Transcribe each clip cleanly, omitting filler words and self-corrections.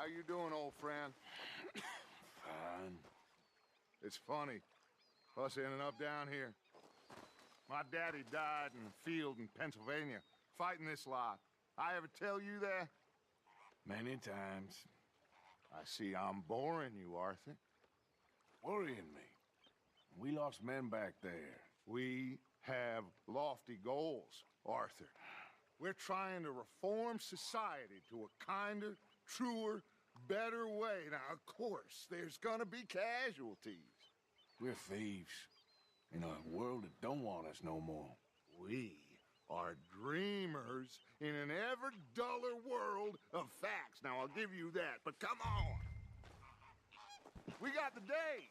How you doing, old friend? Fine. It's funny, us ending up down here. My daddy died in a field in Pennsylvania, fighting this lot. I ever tell you that? Many times. I see I'm boring you, Arthur. Worrying me. We lost men back there. We have lofty goals, Arthur. We're trying to reform society to a kinder, truer, better way. Now, of course, there's gonna be casualties. We're thieves. In a world that don't want us no more. We are dreamers in an ever duller world of facts. Now, I'll give you that, but come on. We got the day.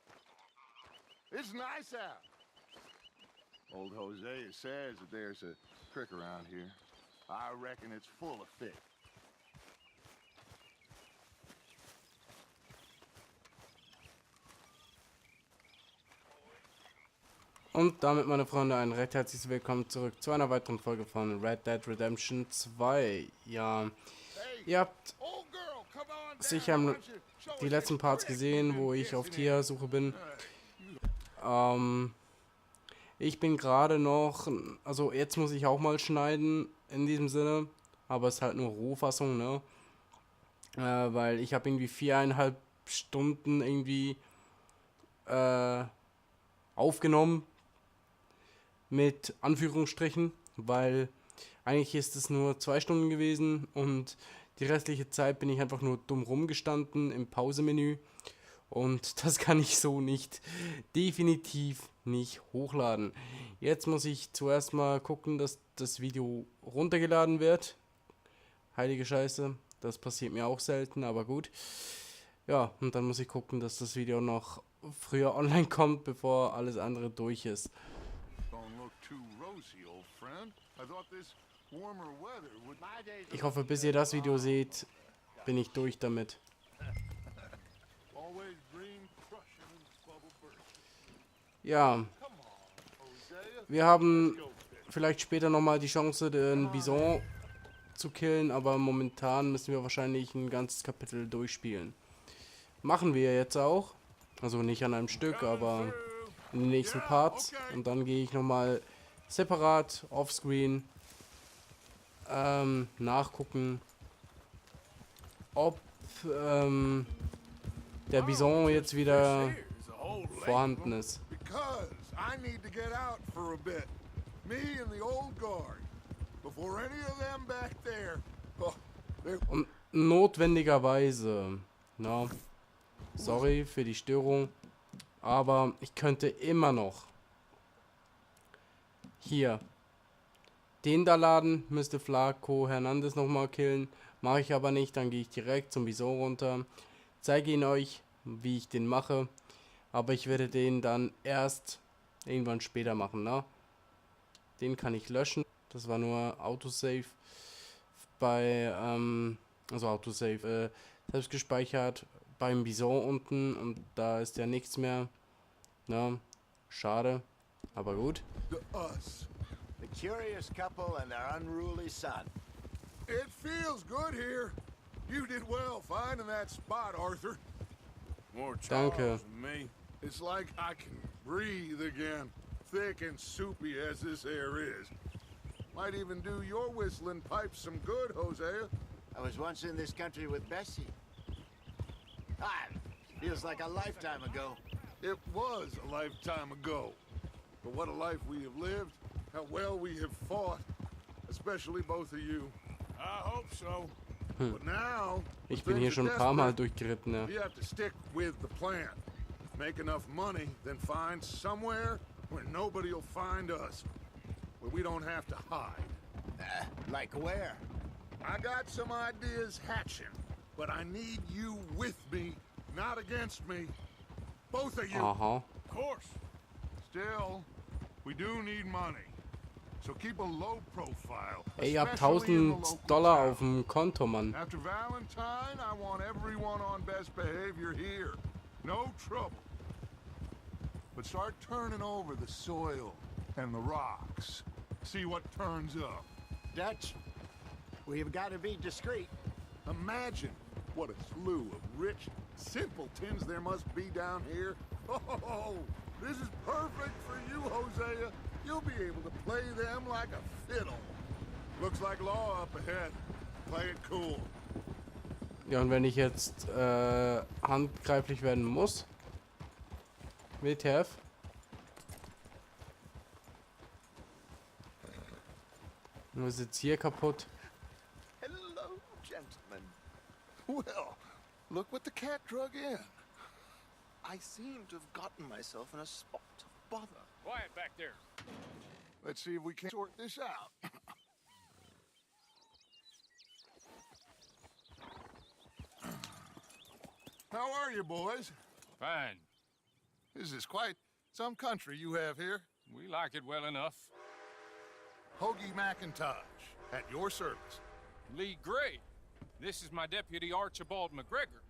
It's nice out. Old Hosea says that there's a creek around here. I reckon it's full of fish. Und damit, meine Freunde, ein recht herzliches Willkommen zurück zu einer weiteren Folge von Red Dead Redemption 2. Ja, ihr habt sicher die letzten Parts gesehen, wo ich auf Tiersuche bin. Ich bin gerade noch, also jetzt muss ich auch mal schneiden, in diesem Sinne, aber es ist halt nur Rohfassung, ne? Weil ich habe irgendwie 4,5 Stunden irgendwie aufgenommen, mit Anführungsstrichen, weil eigentlich ist es nur 2 Stunden gewesen und die restliche Zeit bin ich einfach nur dumm rumgestanden im Pausemenü und das kann ich so nicht, definitiv nicht hochladen. Jetzt muss ich zuerst mal gucken, dass das Video runtergeladen wird. Heilige Scheiße, das passiert mir auch selten, aber gut. Ja, und dann muss ich gucken, dass das Video noch früher online kommt, bevor alles andere durch ist. Ich hoffe, bis ihr das Video seht, bin ich durch damit. Ja, wir haben vielleicht später nochmal die Chance, den Bison zu killen, aber momentan müssen wir wahrscheinlich ein ganzes Kapitel durchspielen. Machen wir jetzt auch, also nicht an einem Stück, aber in den nächsten Parts, und dann gehe ich nochmal separat offscreen nachgucken, ob der Bison jetzt wieder vorhanden ist. Und notwendigerweise, no, sorry für die Störung, aber ich könnte immer noch hier den da laden, müsste Flaco Hernandez nochmal killen, mache ich aber nicht, dann gehe ich direkt zum Bison runter, zeige ihn euch, wie ich den mache, aber ich werde den dann erst irgendwann später machen, ne? Den kann ich löschen, das war nur Autosave bei, also Autosave, selbst gespeichert beim Bison unten und da ist ja nichts mehr, ne? Schade, aber gut. The curious couple and their unruly son. It feels good here. You did well finding that spot, Arthur. More Danke. Charles than me. It's like I can breathe again, thick and soupy as this air is. Might even do your whistling pipes some good, Hosea. I was once in this country with Bessie. Feels like a lifetime ago. It was a lifetime ago. But what a life we have lived. How well we have fought, especially both of you. I hope so. But now, Ich bin hier schon ein paar Mal durchgeritten, ja. you have to stick with the plan. Make enough money, then find somewhere where nobody will find us. Where we don't have to hide. Like where? I got some ideas hatching, but I need you with me, not against me. Both of you. Aha. Of course. Still, we do need money. So keep a low profile. Ey, ihr habt especially in the $1000 local town. auf dem Konto, Mann. After Valentine, I want everyone on best behavior here. No trouble. But start turning over the soil and the rocks. See what turns up. Dutch, we've got to be discreet. Imagine What a slew of rich simpletons there must be down here. Oh, this is perfect for you, Hosea. You'll be able to play them like a fiddle. Looks like law up ahead. Play it cool. Ja, und wenn ich jetzt handgreiflich werden muss. WTF? Nur ist jetzt hier kaputt. Hello, gentlemen. Well, look what the cat drug in. I seem to have gotten myself in a spot of bother. Quiet back there. Let's see if we can sort this out. How are you, boys? Fine. This is quite some country you have here. We like it well enough. Hoagie McIntosh, at your service. Lee Gray. This is my deputy Archibald McGregor.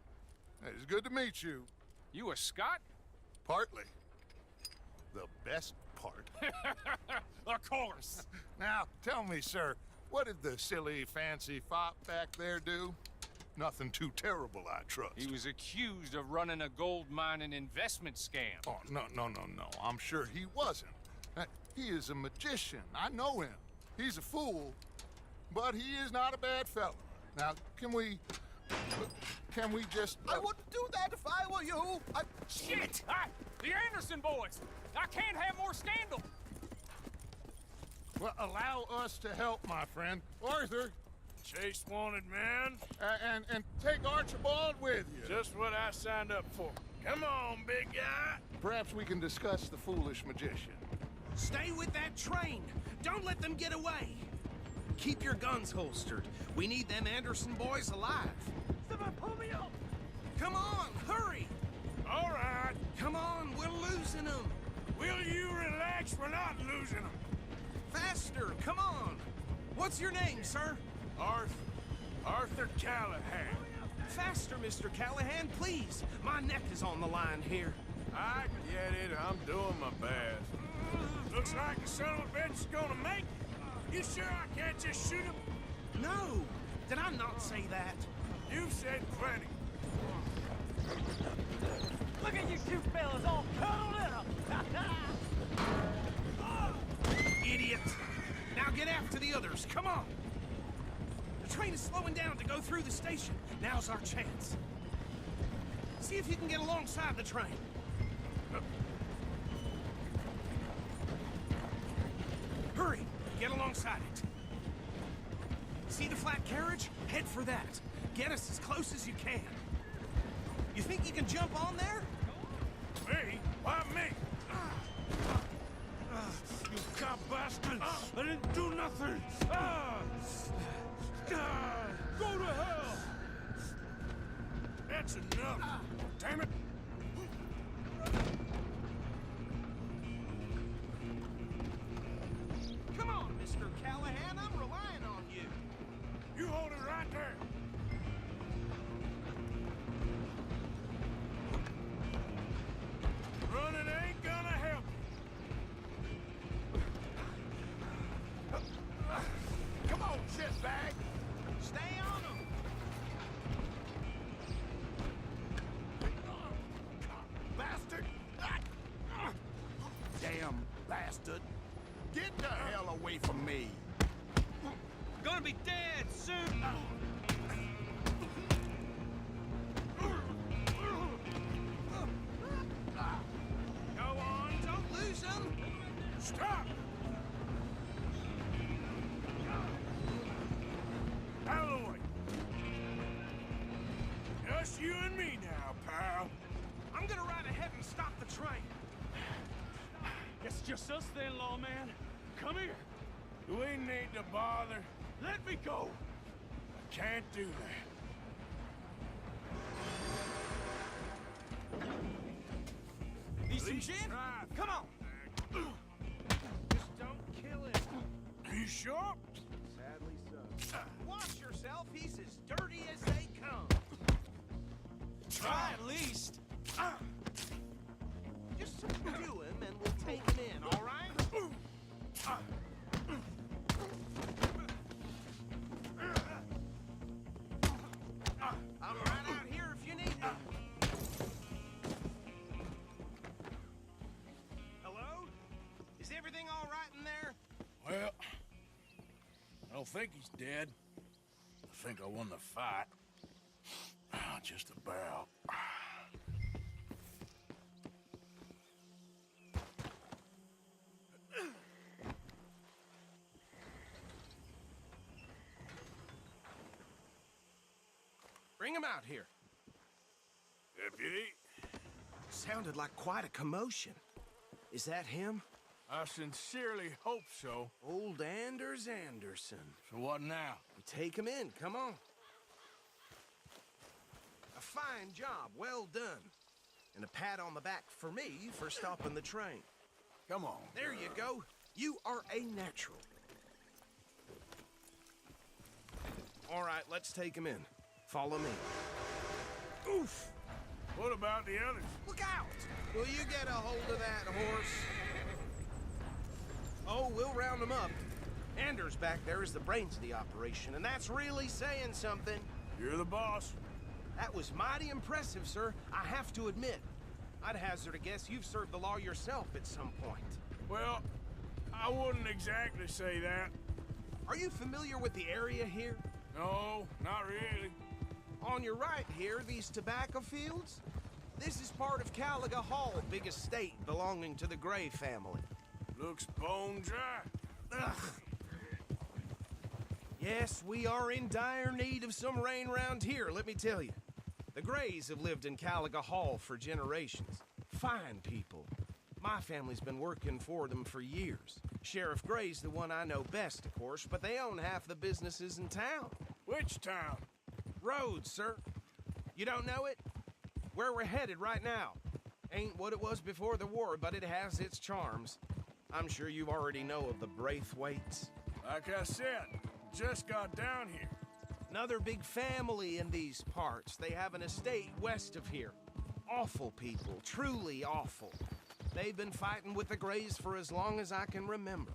It is good to meet you. You a Scot? Partly. The best part. Of course. Now, tell me, sir, what did the silly, fancy fop back there do? Nothing too terrible, I trust. He was accused of running a gold mining investment scam. Oh, no. I'm sure he wasn't. He is a magician. I know him. He's a fool, but he is not a bad fellow. Now, can we just... I wouldn't do that if I were you. Shit! The Anderson boys! I can't have more scandal! Well, allow us to help, my friend. Arthur, Chase wanted man. and take Archibald with you. Just what I signed up for. Come on, big guy. Perhaps we can discuss the foolish magician. Stay with that train. Don't let them get away. Keep your guns holstered. We need them Anderson boys alive. Someone pull me up! Come on, hurry! All right. Come on, we're losing them. Will you relax? We're not losing them. Faster, come on. What's your name, sir? Arthur Callahan. Faster, Mr. Callahan, please. My neck is on the line here. I get it. I'm doing my best. Looks like the son of a bitch is gonna make it. You sure I can't just shoot him? No, did I not say that? You've said plenty. Look at you two fellas all cuddled up! Idiot. Now get after the others, come on. The train is slowing down to go through the station. Now's our chance. See if you can get alongside the train. Hurry, get alongside it. See the flat carriage? Head for that. Get us as close as you can. You think you can jump on there? Me? Why me? You cop bastard! I didn't do nothing! Go to hell! That's enough! Damn it! Come on, Mr. Callahan, I'm relying on you. You hold it right there! Running ain't gonna help you. Come on, shitbag! Stay on them. Bastard! Damn bastard. Get the hell away from me. Gonna be dead soon. Go on, don't lose them. Stop! Out of the way. Just you and me now, pal. I'm gonna ride ahead and stop the train. It's just us then, lawman. Come here. We need to bother. Let me go. I can't do that. Need some gin? Come on. Just don't kill him. You sure? Watch yourself. He's as dirty as they come. Try at least. Just subdue him and we'll take him in, all right? I'll run don't think he's dead. I think I won the fight. Just about. Bring him out here. Deputy, Sounded like quite a commotion. Is that him? I sincerely hope so. Old Anders Anderson. So what now? Take him in, come on. A fine job, well done. And a pat on the back for me for stopping the train. Come on. There you go. You are a natural. All right, let's take him in. Follow me. Oof! What about the others? Look out! Will you get a hold of that horse? Oh, we'll round them up. Anders back there is the brains of the operation, and that's really saying something. You're the boss. That was mighty impressive, sir. I have to admit. I'd hazard a guess you've served the law yourself at some point. Well, I wouldn't exactly say that. Are you familiar with the area here? No, not really. On your right here, these tobacco fields? This is part of Caliga Hall, big estate belonging to the Gray family. Looks bone dry. Ugh. Yes, we are in dire need of some rain round here, let me tell you. The Grays have lived in Caliga Hall for generations. Fine people. My family's been working for them for years. Sheriff Gray's the one I know best, of course, but they own half the businesses in town. Which town? Rhodes, sir. You don't know it? Where we're headed right now. Ain't what it was before the war, but it has its charms. I'm sure you already know of the Braithwaites. Like I said, just got down here. Another big family in these parts. They have an estate west of here. Awful people, truly awful. They've been fighting with the Grays for as long as I can remember.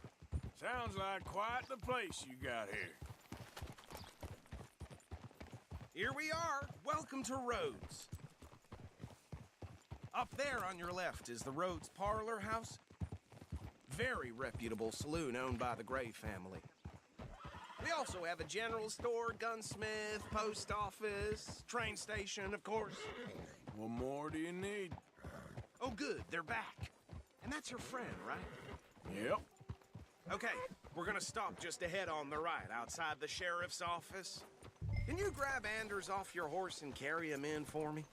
Sounds like quite the place you got here. Here we are. Welcome to Rhodes. Up there on your left is the Rhodes Parlor House. Very reputable saloon owned by the Gray family. We also have a general store, gunsmith, post office, train station, of course. What more do you need? Oh, good, they're back. And that's your friend, right? Yep. Okay, we're gonna stop just ahead on the right, outside the sheriff's office. Can you grab Anders off your horse and carry him in for me?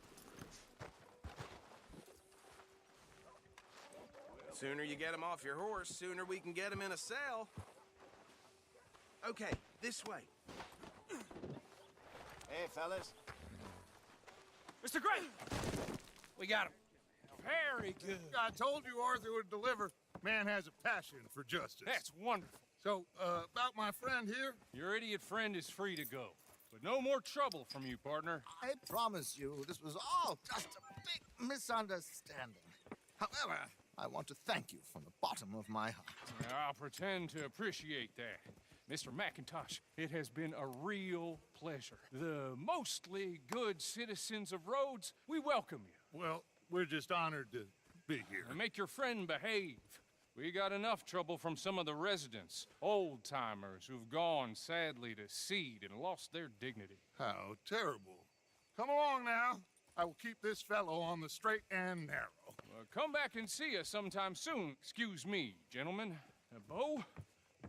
Sooner you get him off your horse, sooner we can get him in a cell. Okay, this way. Hey, fellas. Mr. Gray! We got him. Very good. I told you Arthur would deliver. Man has a passion for justice. That's wonderful. So, about my friend here? Your idiot friend is free to go. But no more trouble from you, partner. I promise you, this was all just a big misunderstanding. However, I want to thank you from the bottom of my heart. I'll pretend to appreciate that. Mr. McIntosh, it has been a real pleasure. The mostly good citizens of Rhodes, we welcome you. Well, we're just honored to be here. And make your friend behave. We got enough trouble from some of the residents, old-timers who've gone, sadly, to seed and lost their dignity. How terrible. Come along now. I will keep this fellow on the straight and narrow. Come back and see us sometime soon. Excuse me, gentlemen. Bo,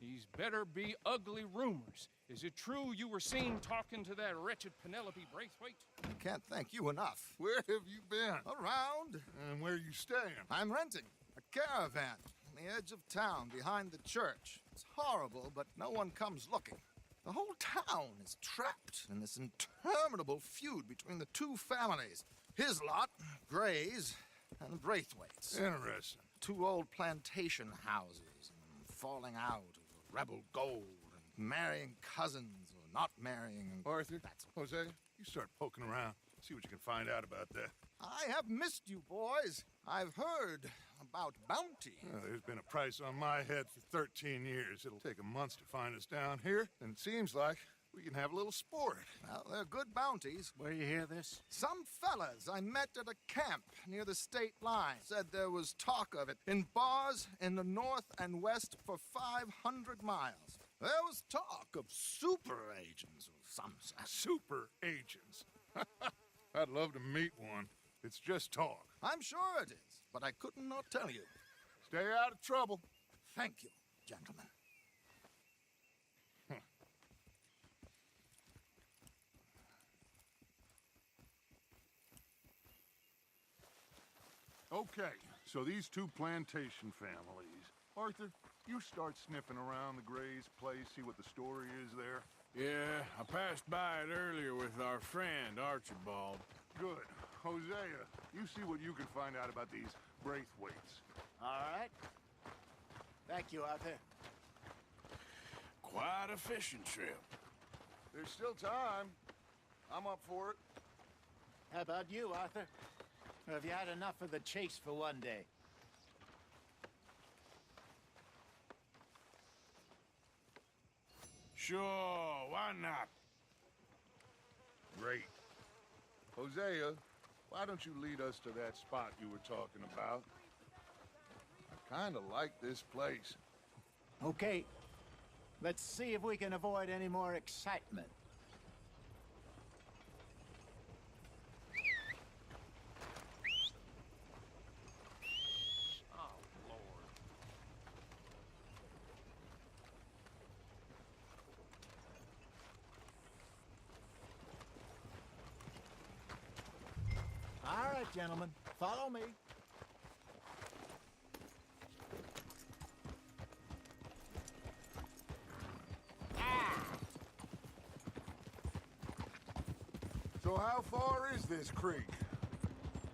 these better be ugly rumors. Is it true you were seen talking to that wretched Penelope Braithwaite? I can't thank you enough. Where have you been? Around, And where are you staying? I'm renting a caravan on the edge of town behind the church. It's horrible, but no one comes looking. The whole town is trapped in this interminable feud between the two families. His lot, Gray's, and Braithwaite's. Interesting. Two old plantation houses, and falling out over rebel gold, and marrying cousins or not marrying. And Arthur, Jose, you start poking around. See what you can find out about that. I have missed you, boys. I've heard about bounty. Well, there's been a price on my head for 13 years. It'll take a month to find us down here, and it seems like we can have a little sport. Well, they're good bounties. Where you hear this? Some fellas I met at a camp near the state line said there was talk of it in bars in the north and west for 500 miles. There was talk of super agents of some sort. Super agents. I'd love to meet one. It's just talk. I'm sure it is, but I could not tell you. Stay out of trouble. Thank you, gentlemen. Okay, so these two plantation families. Arthur, you start sniffing around the Gray's place, see what the story is there. Yeah, I passed by it earlier with our friend, Archibald. Good. Hosea, you see what you can find out about these Braithwaites. All right. Thank you, Arthur. Quite a fishing trip. There's still time. I'm up for it. How about you, Arthur? Or have you had enough of the chase for one day? Sure, why not? Great. Hosea, why don't you lead us to that spot you were talking about? I kind of like this place. Okay. Let's see if we can avoid any more excitement. All right, gentlemen, follow me. So how far is this creek?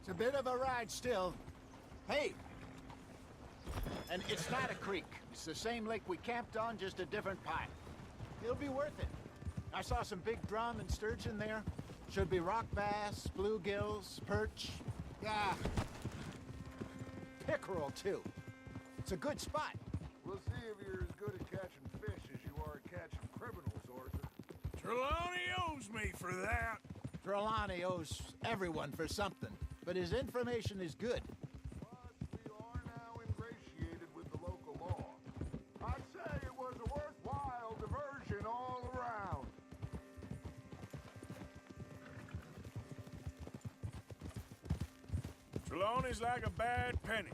It's a bit of a ride still. Hey! And it's not a creek. It's the same lake we camped on, just a different pipe. It'll be worth it. I saw some big drum and sturgeon there. Should be rock bass, bluegills, perch. Yeah. Pickerel, too. It's a good spot. We'll see if you're as good at catching fish as you are at catching criminals, Arthur. Trelawney owes me for that. Trelawney owes everyone for something, but his information is good. But we are now ingratiated with the local law. I'd say it was a worthwhile diversion all around. Trelawney's like a bad penny.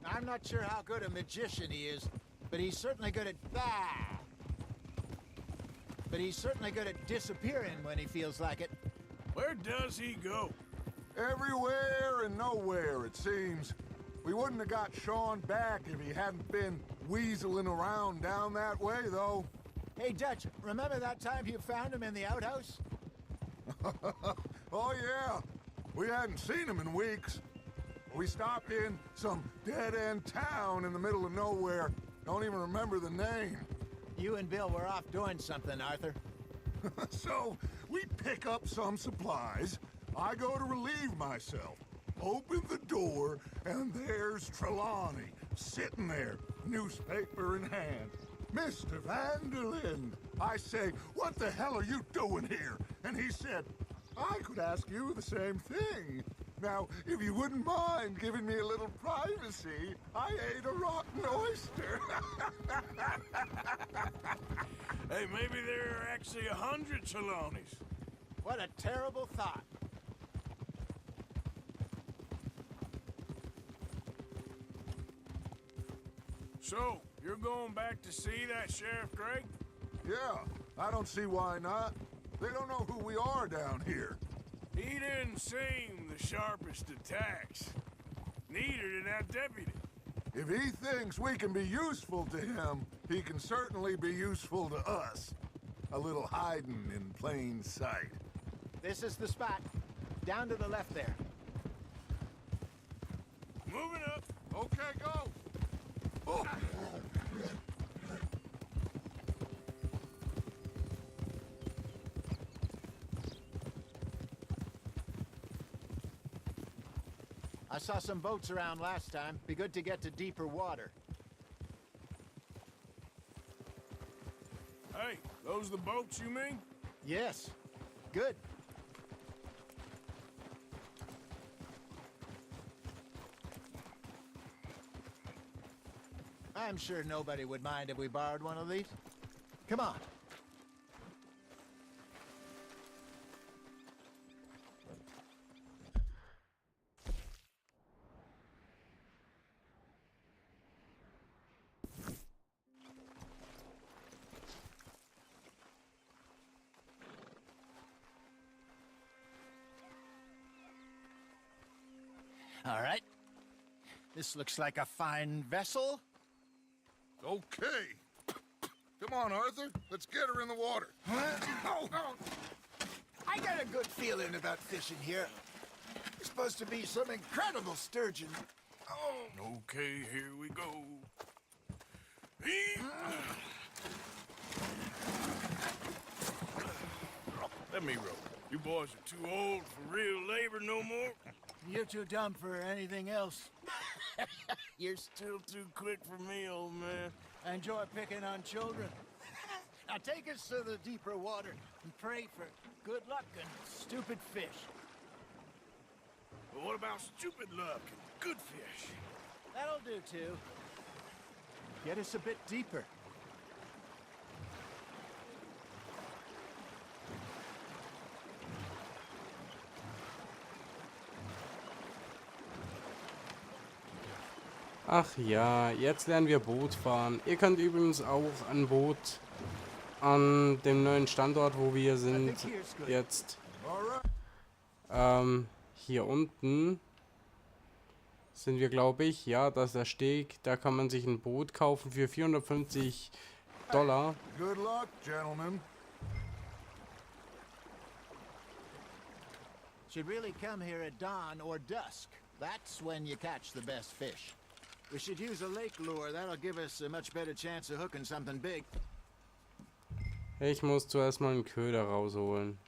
I'm not sure how good a magician he is, but he's certainly good at that. But he's certainly good at disappearing when he feels like it. Where does he go? Everywhere and nowhere, it seems. We wouldn't have got Sean back if he hadn't been weaseling around down that way, though. Hey, Dutch, remember that time you found him in the outhouse? Oh, yeah. We hadn't seen him in weeks. We stopped in some dead-end town in the middle of nowhere. Don't even remember the name. You and Bill were off doing something, Arthur. So, we pick up some supplies. I go to relieve myself. Open the door, and there's Trelawney, sitting there, newspaper in hand. Mr. Vanderlyn. I say, what the hell are you doing here? And he said, I could ask you the same thing. Now, if you wouldn't mind giving me a little privacy, I ate a rotten oyster. Hey, maybe there are actually 100 Trelawneys. What a terrible thought. So, you're going back to see that Sheriff Drake? Yeah, I don't see why not. They don't know who we are down here. He didn't seem the sharpest attacks. Neither did that deputy. If he thinks we can be useful to him, he can certainly be useful to us. A little hiding in plain sight. This is the spot. Down to the left there. Moving up. Okay, go. Oh. I saw some boats around last time. Be good to get to deeper water. Hey, those the boats you mean? Yes. Good. I'm sure nobody would mind if we borrowed one of these. Come on. All right. This looks like a fine vessel. Okay. Come on, Arthur. Let's get her in the water. Oh. I got a good feeling about fishing here. It's supposed to be some incredible sturgeon. Oh. Okay, here we go. Let me row. You boys are too old for real labor no more. You're too dumb for anything else. You're still too quick for me, old man. I enjoy picking on children. Now take us to the deeper water and pray for good luck and stupid fish. But what about stupid luck and good fish? That'll do, too. Get us a bit deeper. Ach ja, jetzt lernen wir Boot fahren. Ihr könnt übrigens auch ein Boot an dem neuen Standort, wo wir sind, jetzt hier unten sind wir, glaube ich. Ja, das ist der Steg. Da kann man sich ein Boot kaufen für $450. Good luck, gentlemen. Should really come here at dawn or dusk. That's when you catch the best fish. We should use a lake lure. That'll give us a much better chance of hooking something big. Ich muss zuerst mal einen Köder rausholen.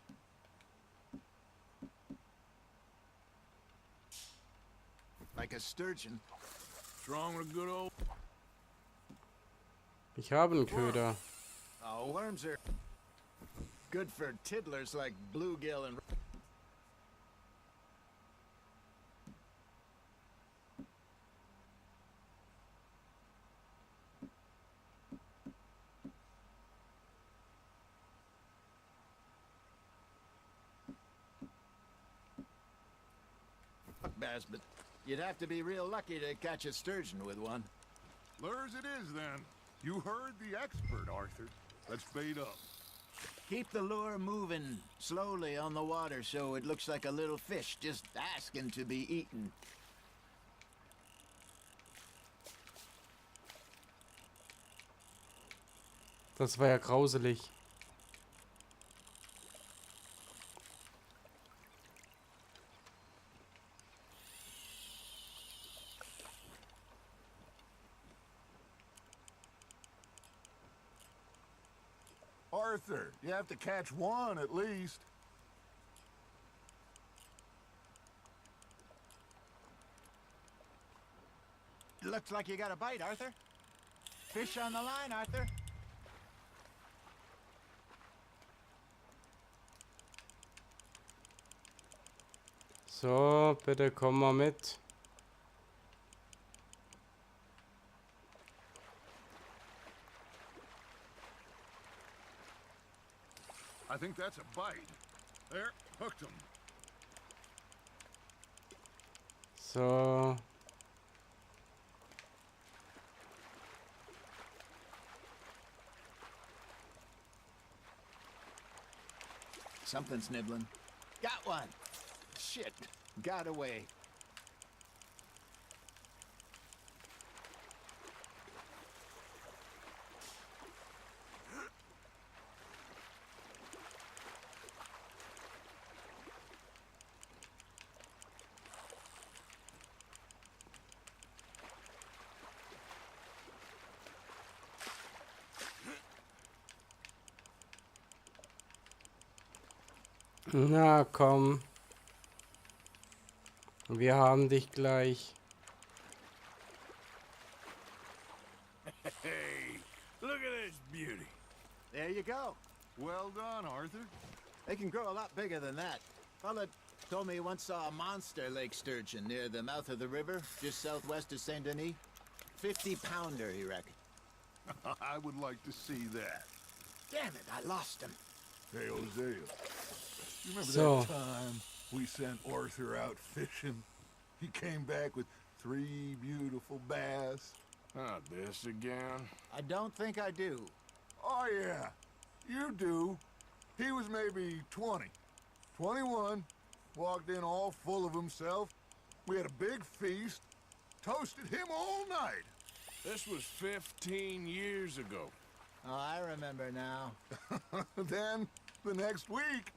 Like a sturgeon. Strong with a good old... Ich habe einen Köder. Oh, worms are good for tiddlers like bluegill and... bass, but you'd have to be real lucky to catch a sturgeon with one. Lures it is, then. You heard the expert, Arthur. Let's bait up. Keep the lure moving slowly on the water so it looks like a little fish just asking to be eaten. Das war ja grauselig. Arthur, you have to catch one at least. Looks like you got a bite, Arthur. Fish on the line, Arthur. So, bitte komm mal mit. I think that's a bite. There, hooked him. So. Something's nibbling. Got one. Shit. Got away. Na komm. Wir haben dich gleich. Hey, look at this beauty. There you go. Well done, Arthur. They can grow a lot bigger than that. Fella told me he once saw a monster lake sturgeon near the mouth of the river, just southwest of Saint Denis. 50-pounder, he reckoned. I would like to see that. Damn it, I lost him. Hey, Hosea. You remember So. that time we sent Arthur out fishing? He came back with 3 beautiful bass. Not this again. I don't think I do. Oh, yeah. You do. He was maybe 20. 21. Walked in all full of himself. We had a big feast. Toasted him all night. This was 15 years ago. Oh, I remember now. Then, the next week,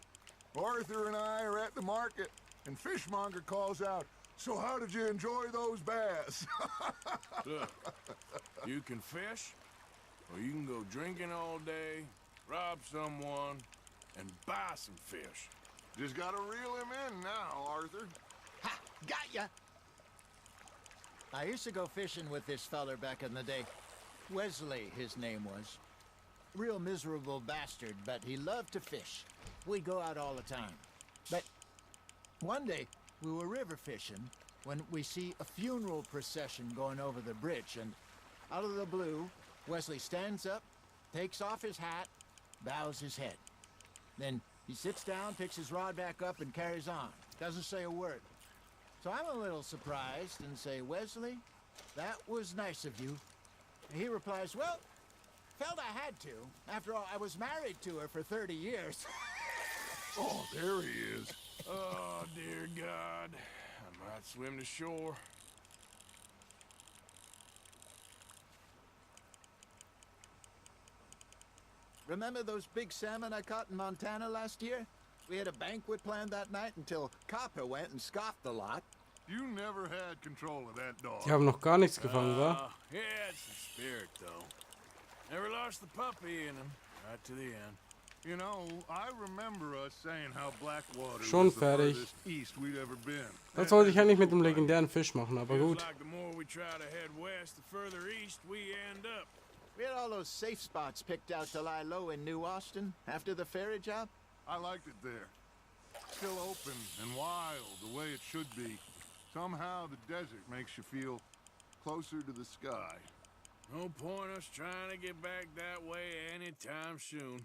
Arthur and I are at the market, and Fishmonger calls out, "So how did you enjoy those bass?" Look, you can fish, or you can go drinking all day, rob someone, and buy some fish. Just gotta reel him in now, Arthur. Ha! Got ya! I used to go fishing with this feller back in the day. Wesley, his name was. Real miserable bastard, but he loved to fish. We'd go out all the time. But one day, we were river fishing when we see a funeral procession going over the bridge, and out of the blue, Wesley stands up, takes off his hat, bows his head. Then he sits down, picks his rod back up, and carries on. Doesn't say a word. So I'm a little surprised and say, "Wesley, that was nice of you." And he replies, "Well, felt I had to. After all, I was married to her for 30 years. Oh, there he is. Oh, dear God. I might swim to shore. Remember those big salmon I caught in Montana last year? We had a banquet planned that night until Copper went and scoffed the lot. You never had control of that dog. Die haben noch gar nichts gefangen, wa? Yeah, it's the spirit, though. Never lost the puppy in him, right to the end. You know, I remember us saying how Blackwater Schon was the fertig. furthest east we'd ever been. Das wollte ich eigentlich mit dem legendären Fisch machen, aber Feels gut. like the more we try to head west, the further east we end up. We had all those safe spots picked out to lie low in New Austin after the ferry job. I liked it there. Still open and wild, the way it should be. Somehow the desert makes you feel closer to the sky. No point us trying to get back that way anytime soon.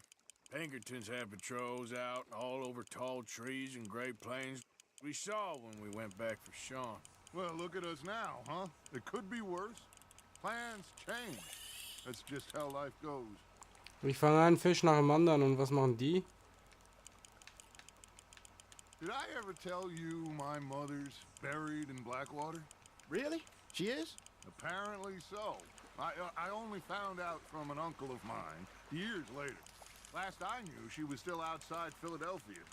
Pinkertons had patrols out all over tall trees and Great Plains. We saw when we went back for Sean. Well, look at us now, huh? It could be worse. Plans change. That's just how life goes. Ich fange einen Fisch nach dem anderen und was machen die? Did I ever tell you my mother's buried in Blackwater? Really? She is? Apparently so. I only found out from an uncle of mine years later. Last I knew, she was still outside Philadelphia.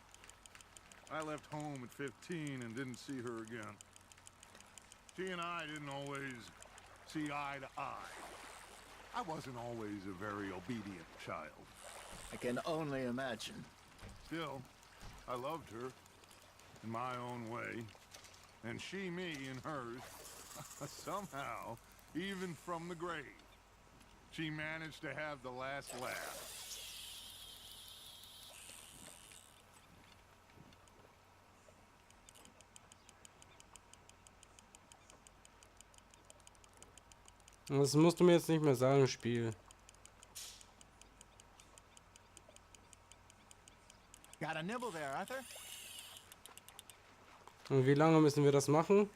I left home at 15 and didn't see her again. She and I didn't always see eye to eye. I wasn't always a very obedient child. I can only imagine. Still, I loved her in my own way, and she me in hers. Somehow, even from the grave, she managed to have the last laugh. Das musst du mir jetzt nicht mehr sagen, Spiel. Got a nibble there, Arthur? Und wie lange müssen wir das machen?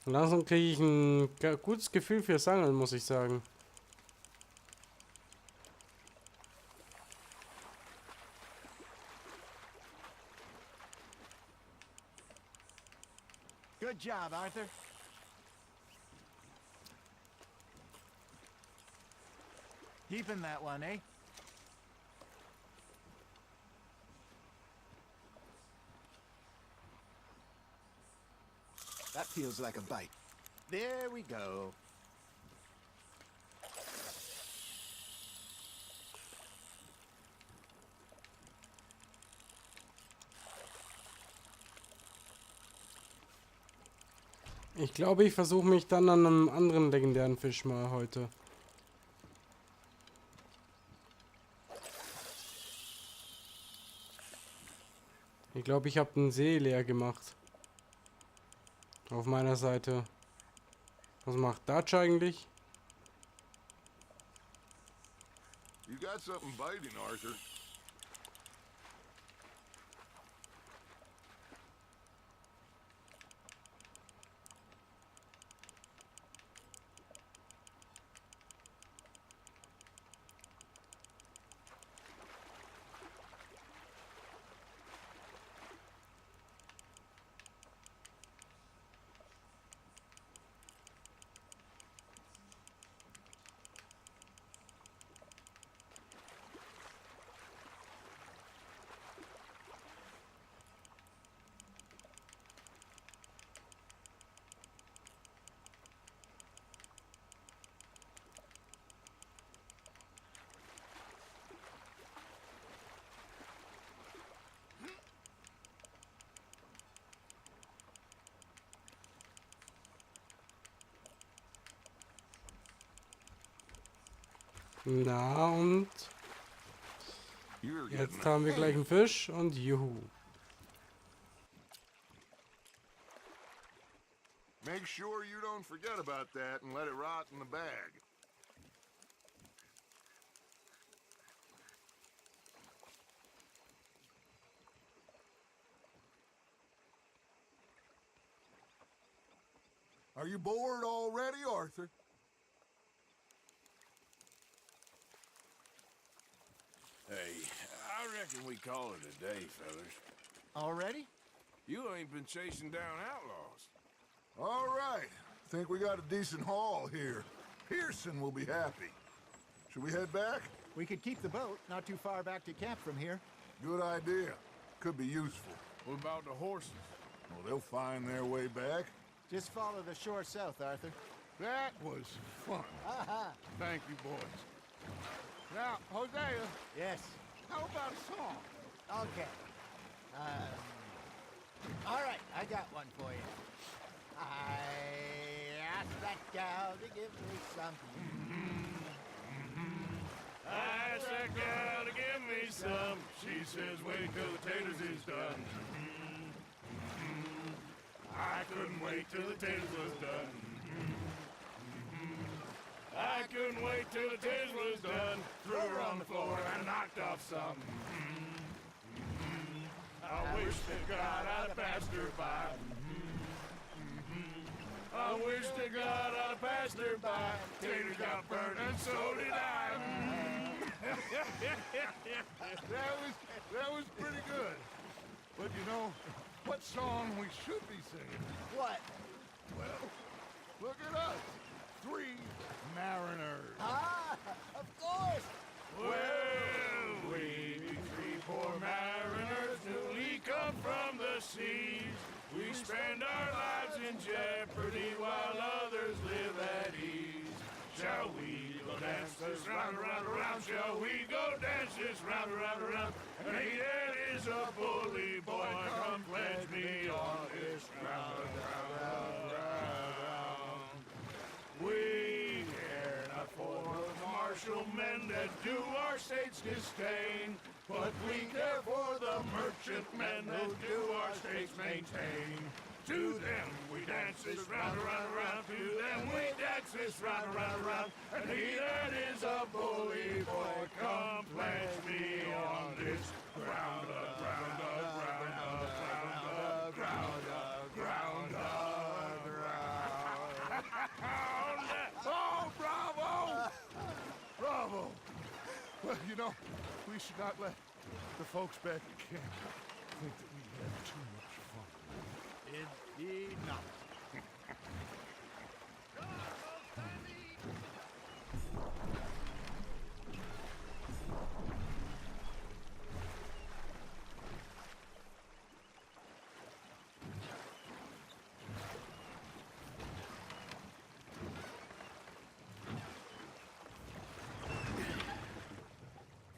Langsam kriege ich ein gutes Gefühl fürs Angeln, muss ich sagen. Good job, Arthur. Keeping that one, eh? That feels like a bite. There we go. Ich glaube, ich versuche mich dann an einem anderen legendären Fisch mal heute. Ich glaube, ich habe den See leer gemacht. Auf meiner Seite. Was macht Dutch eigentlich? You got something biting, Arthur. Na und You're getting jetzt haben wir gleich einen Fisch und juhu. Make sure you don't forget about that and let it rot in the bag. Are you bored already, Arthur? Hey, I reckon we call it a day, fellas. Already? You ain't been chasing down outlaws. All right. Think we got a decent haul here. Pearson will be happy. Should we head back? We could keep the boat not too far back to camp from here. Good idea. Could be useful. What about the horses? Well, they'll find their way back. Just follow the shore south, Arthur. That was fun. Aha! Thank you, boys. Now, Hosea, Yes. how about a song? Okay. All right, I got one for you. I asked that gal to give me something. I asked that gal to give me some. She says, wait till the taters is done. I couldn't wait till the taters was done. I couldn't wait till the taters was done. Threw her on the floor and knocked off some. I wish to God I'd passed her by. I wish to God I'd passed her by. Taters got burned and so did I. That was pretty good. But you know, what song we should be singing? What? Well, look at us. 3 mariners. Ah, of course. Well, we be 3 poor mariners newly come from the seas. We spend our lives in jeopardy while others live at ease. Shall we go dance this round, around, around? Shall we go dance this round, around, around? And he that is a bully boy, come pledge me on this ground, round, round, round. We care not for the martial men that do our state's disdain, but we care for the merchant men that do our state's maintain. To them we dance this round, around, around. To them we dance this round, around, around. And he that is a bully boy, come pledge me on this ground, ground, ground, ground, ground, ground, ground. Oh, bravo! Bravo! Well, you know, we should not let the folks back at camp think that we had too much fun. Indeed not.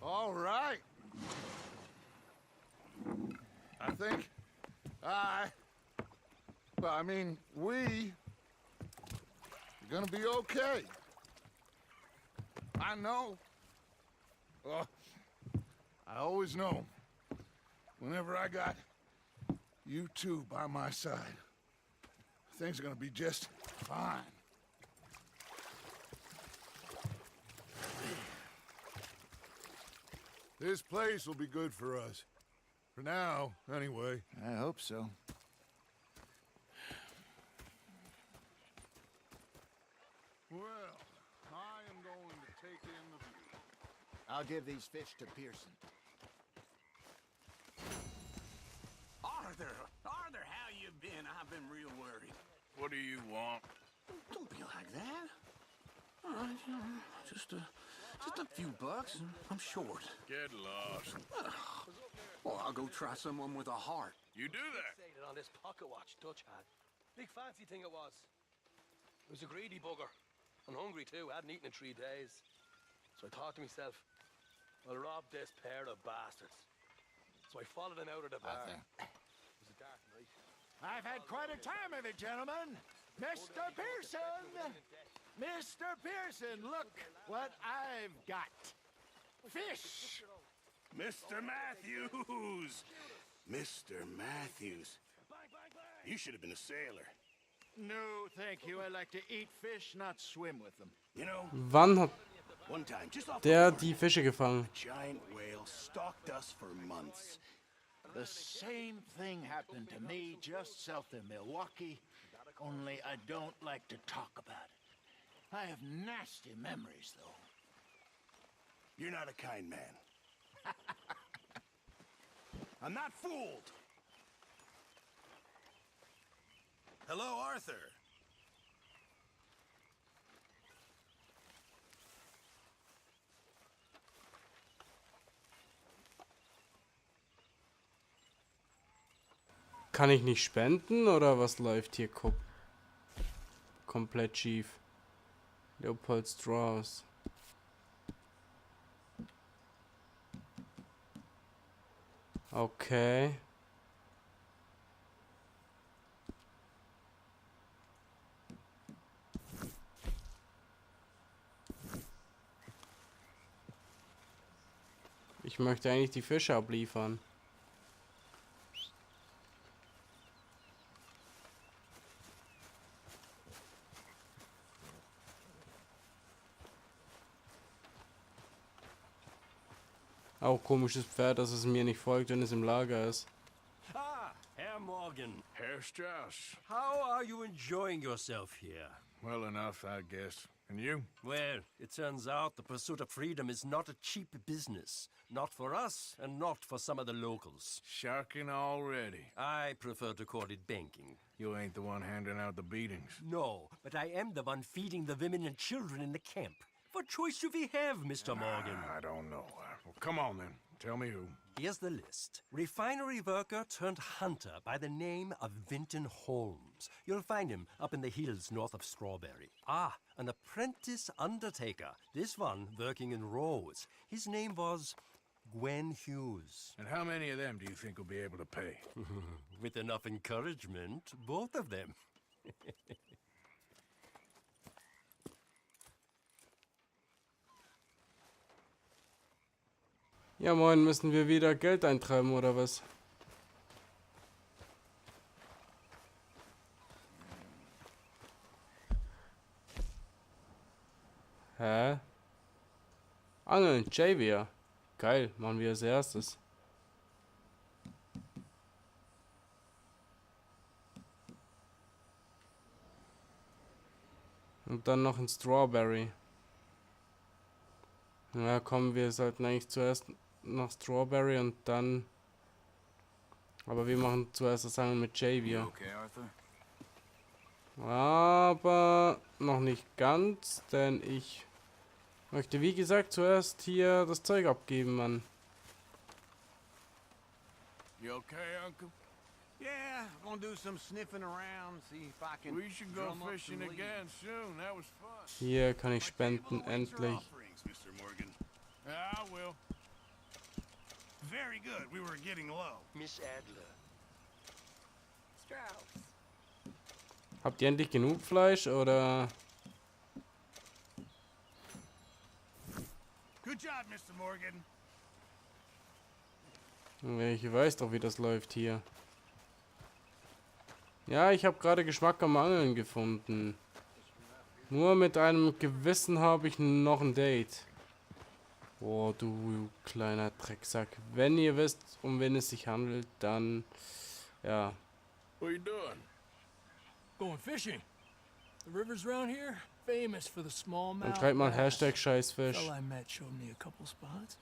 All right. I think we You're gonna be okay. I know. Oh, I always know. Whenever I got you two by my side, things are gonna be just fine. This place will be good for us. For now, anyway. I hope so. Well, I am going to take in the view. I'll give these fish to Pearson. Arthur, how you been? I've been real worried. What do you want? Don't be like that. All right, just a few bucks. I'm short. Get lost. Well, I'll go try someone with a heart. You do that. On this pocket watch Dutch had. Big fancy thing it was. It was a greedy bugger. And hungry too, hadn't eaten in 3 days. So I thought to myself, I'll rob this pair of bastards. So I followed them out of the bar. It was a dark night. I've had quite a time of it, gentlemen. Mr. Pearson! Mr. Pearson, look what I've got. Fish! Mr. Matthews! Mr. Matthews. You should have been a sailor. No, thank you. I like to eat fish, not swim with them. You know, Wann hat one time, just off der the die Fische gefangen? a giant whale stalked us for months. The same thing happened to me just south of Milwaukee, only I don't like to talk about it. I have nasty memories, though. You're not a kind man. I'm not fooled. Hello, Arthur. Kann ich nicht spenden oder was läuft hier komplett schief? Leopold Strauss. Okay. Ich möchte eigentlich die Fische abliefern. Auch komisches Pferd, dass es mir nicht folgt, wenn es im Lager ist. Ah, Herr Morgan. Herr Strauss. How are you enjoying yourself here? Well enough, I guess. And you? Well, it turns out the pursuit of freedom is not a cheap business. Not for us, and not for some of the locals. Sharking already. I prefer to call it banking. You ain't the one handing out the beatings. No, but I am the one feeding the women and children in the camp. What choice do we have, Mr. Morgan? I don't know. Well, come on then. Tell me who. Here's the list. Refinery worker turned hunter by the name of Vinton Holmes. You'll find him up in the hills north of Strawberry. Ah, an apprentice undertaker. This one working in Rhodes. His name was Gwen Hughes. And how many of them do you think will be able to pay? With enough encouragement, both of them. Ja, moin, müssen wir wieder Geld eintreiben oder was? Hä? Angeln, Javier. Geil, machen wir als erstes. Und dann noch ein Strawberry. Ja, komm, wir sollten eigentlich zuerst nach Strawberry und dann... Aber wir machen zuerst das Angeln mit Javier. Okay, Arthur? Aber noch nicht ganz, denn ich möchte, wie gesagt, zuerst hier das Zeug abgeben, Mann. You okay, Uncle? Yeah, I'm gonna do some sniffing around, see if I can. We should go drum up fishing some leads. again soon. That was fun. Hier kann ich spenden, endlich. Mr. Morgan. Yeah, I will. Very good. We were getting low. Miss Adler. Strauss. Habt ihr endlich genug Fleisch oder Good job, Mr. Morgan. Ich weiß doch, wie das läuft hier. Ja, ich habe gerade Geschmack am Angeln gefunden. Nur mit einem Gewissen habe ich noch ein Date. Oh, du kleiner Drecksack. Wenn ihr wisst, um wen es sich handelt, dann... Ja. What are you doing? Going fishing. The rivers around here, famous for the Und smallmouth schreibt mal bass. Hashtag Scheißfisch. Fella I met showed me a couple spots.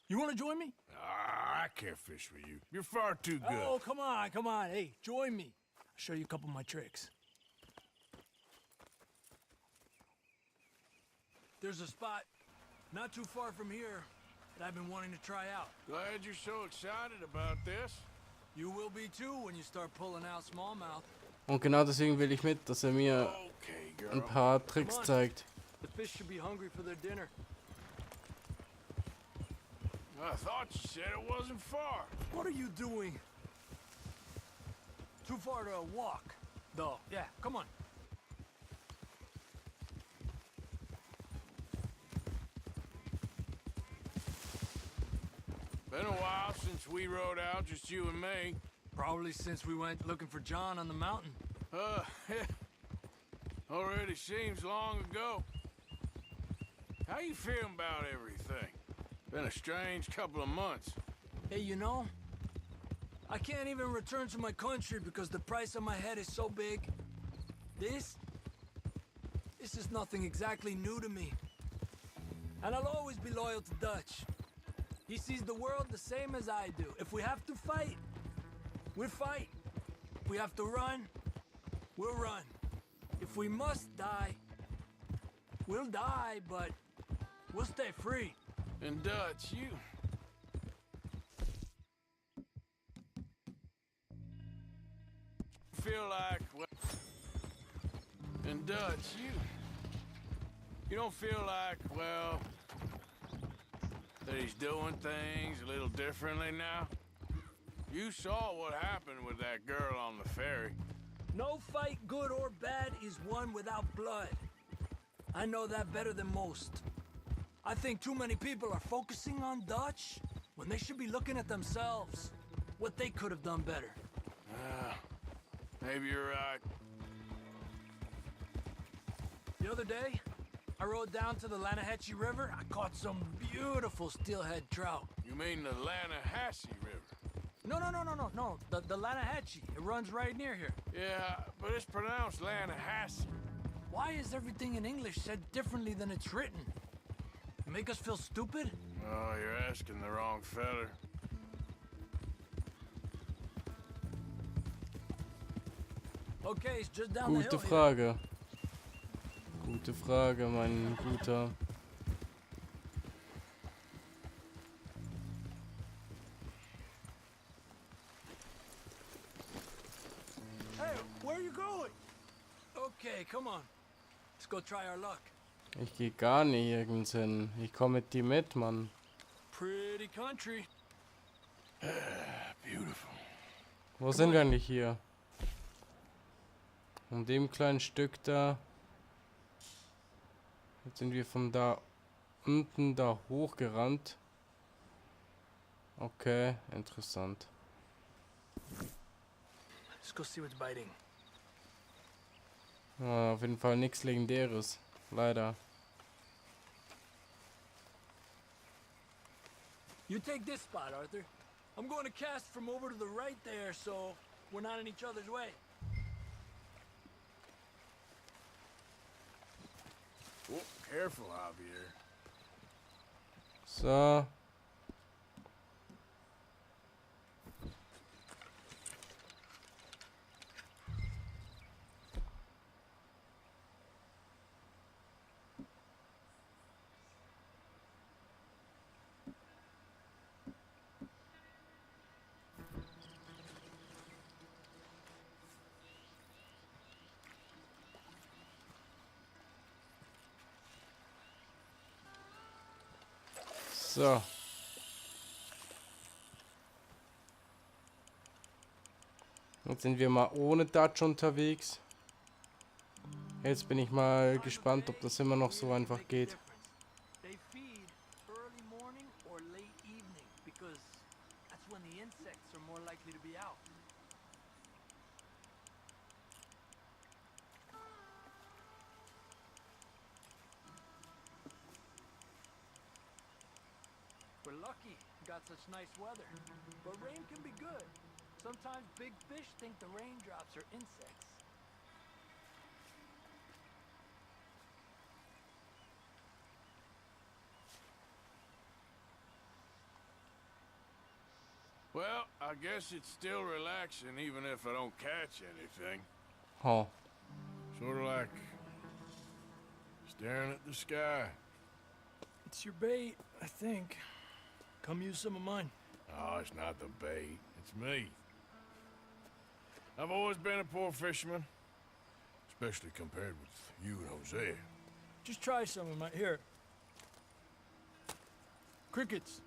You want to join me? I can't fish with you. You're far too good. Oh, come on, come on. Hey, join me. I'll show you a couple of my tricks. There's a spot not too far from here that I've been wanting to try out. Glad you're so excited about this. You will be too when you start pulling out smallmouth. Und genau deswegen will ich mit, dass er mir Okay, girl. ein paar Tricks zeigt. The fish should be hungry for their dinner. I thought you said it wasn't far. What are you doing? Too far to walk, though. Yeah, come on. Been a while since we rode out, just you and me. Probably since we went looking for John on the mountain. Already seems long ago. How you feeling about everything? Been a strange couple of months. Hey, you know, I can't even return to my country because the price on my head is so big. This is nothing exactly new to me. And I'll always be loyal to Dutch. He sees the world the same as I do. If we have to fight, we'll fight. If we have to run, we'll run. If we must die, we'll die, but we'll stay free. And Dutch, you... feel like... Well, and Dutch, you don't feel like, well... that he's doing things a little differently now? You saw what happened with that girl on the ferry. No fight, good or bad, is won without blood. I know that better than most. I think too many people are focusing on Dutch when they should be looking at themselves. What they could have done better. Maybe you're right. The other day, I rode down to the Lanahatchee River. I caught some beautiful steelhead trout. You mean the Lanahatchee River? No. The Lanahatchee. It runs right near here. Yeah, but it's pronounced Lanahatchee. Why is everything in English said differently than it's written? Make us feel stupid? Oh, you're asking the wrong fella. Okay, it's just down the hill Gute here. Frage. Gute Frage, mein Guter. Hey, where are you going? Okay, come on. Let's go try our luck. Ich gehe gar nirgends hin. Ich komme mit dir mit, Mann. Pretty country. Beautiful. Wo sind wir eigentlich hier? An dem kleinen Stück da. Jetzt sind wir von da unten da hochgerannt. Okay, interessant. Let's go see what's biting. Ja, auf jeden Fall nichts Legendäres. Leider. You take this spot, Arthur. I'm going to cast from over to the right there, so we're not in each other's way. Oh, careful, Javier. So. So. Jetzt sind wir mal ohne Dutch unterwegs. Jetzt bin ich mal gespannt, ob das immer noch so einfach geht. They feed likely to be out. We're lucky we got such nice weather, but rain can be good. Sometimes big fish think the raindrops are insects. Well, I guess it's still relaxing even if I don't catch anything. Oh. Sort of like staring at the sky. It's your bait, I think. Come use some of mine. Oh, it's not the bait. It's me. I've always been a poor fisherman, especially compared with you and Jose. Just try some of my... Here. Crickets.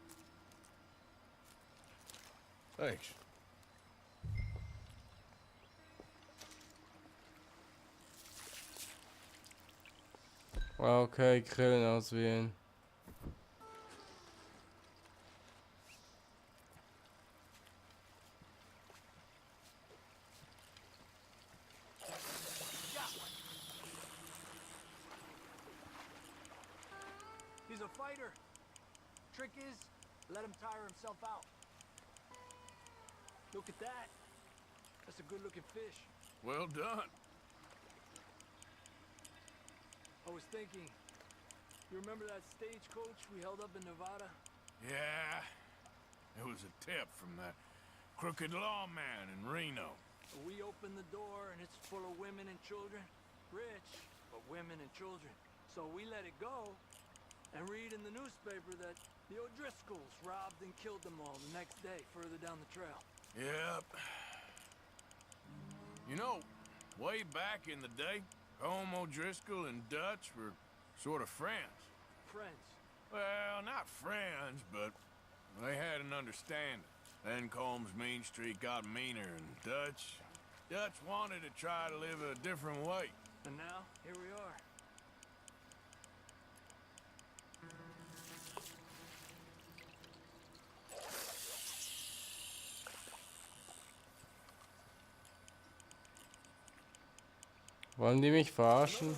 Thanks. Okay, Grillen auswählen. He's a fighter. Trick is, let him tire himself out. Look at that. That's a good-looking fish. Well done. I was thinking, you remember that stagecoach we held up in Nevada? Yeah, it was a tip from that crooked lawman in Reno. We opened the door and it's full of women and children. Rich, but women and children. So we let it go and read in the newspaper that the O'Driscolls robbed and killed them all the next day further down the trail. Yep. You know, way back in the day, Colm O'Driscoll and Dutch were sort of friends. Friends. Well, not friends, but they had an understanding. Then Colm's mean streak got meaner, and Dutch wanted to try to live a different way. And now, here we are. Wollen die mich verarschen?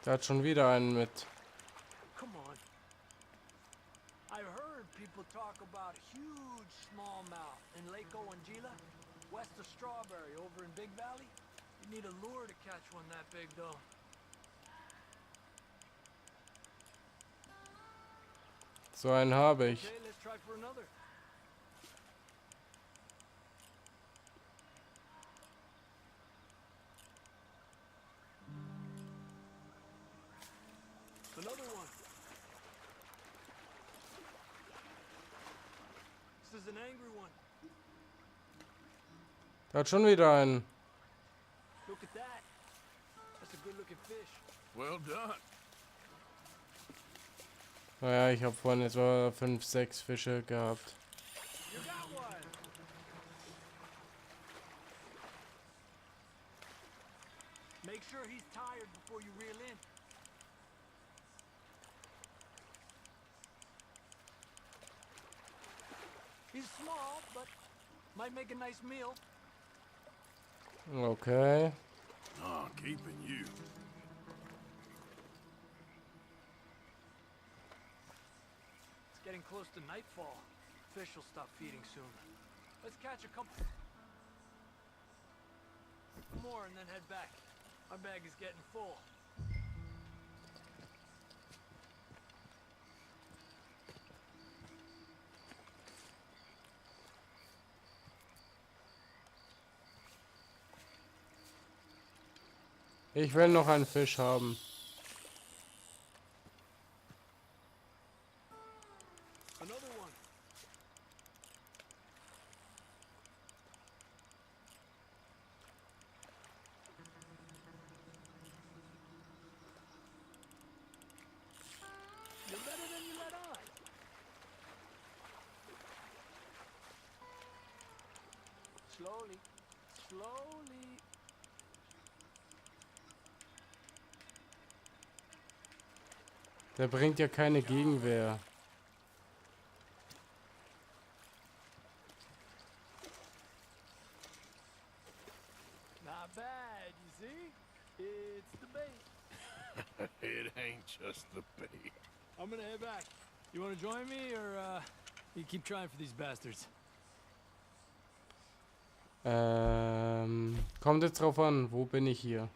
Der hat schon wieder einen mit. Come on. I heard people talk about a huge smallmouth in Lake Owanjila, west of Strawberry, over in Big Valley. You need a lure to catch one that big, though. So einen habe ich. Okay, let's try for another. Another one. This is an angry one. Der hat schon wieder einen. Look at that. That's a good-looking fish. Well done. Naja, ich habe vorhin etwa 5, 6 Fische gehabt. You got one. Make sure he's tired before you reel in. He's small, but might make a nice meal. Okay. Oh, keeping you. It's getting close to nightfall. Fish will stop feeding soon. Let's catch a couple more and then head back. Our bag is getting full. Ich will noch einen Fisch haben. Another one. You're better than you let on. Slowly, slowly. Der bringt ja keine Gegenwehr. not bad, you see? It's the bait. It ain't just the bait. I'm gonna head back. You wanna join me, or, you keep trying for these bastards? Kommt jetzt drauf an, wo bin ich hier?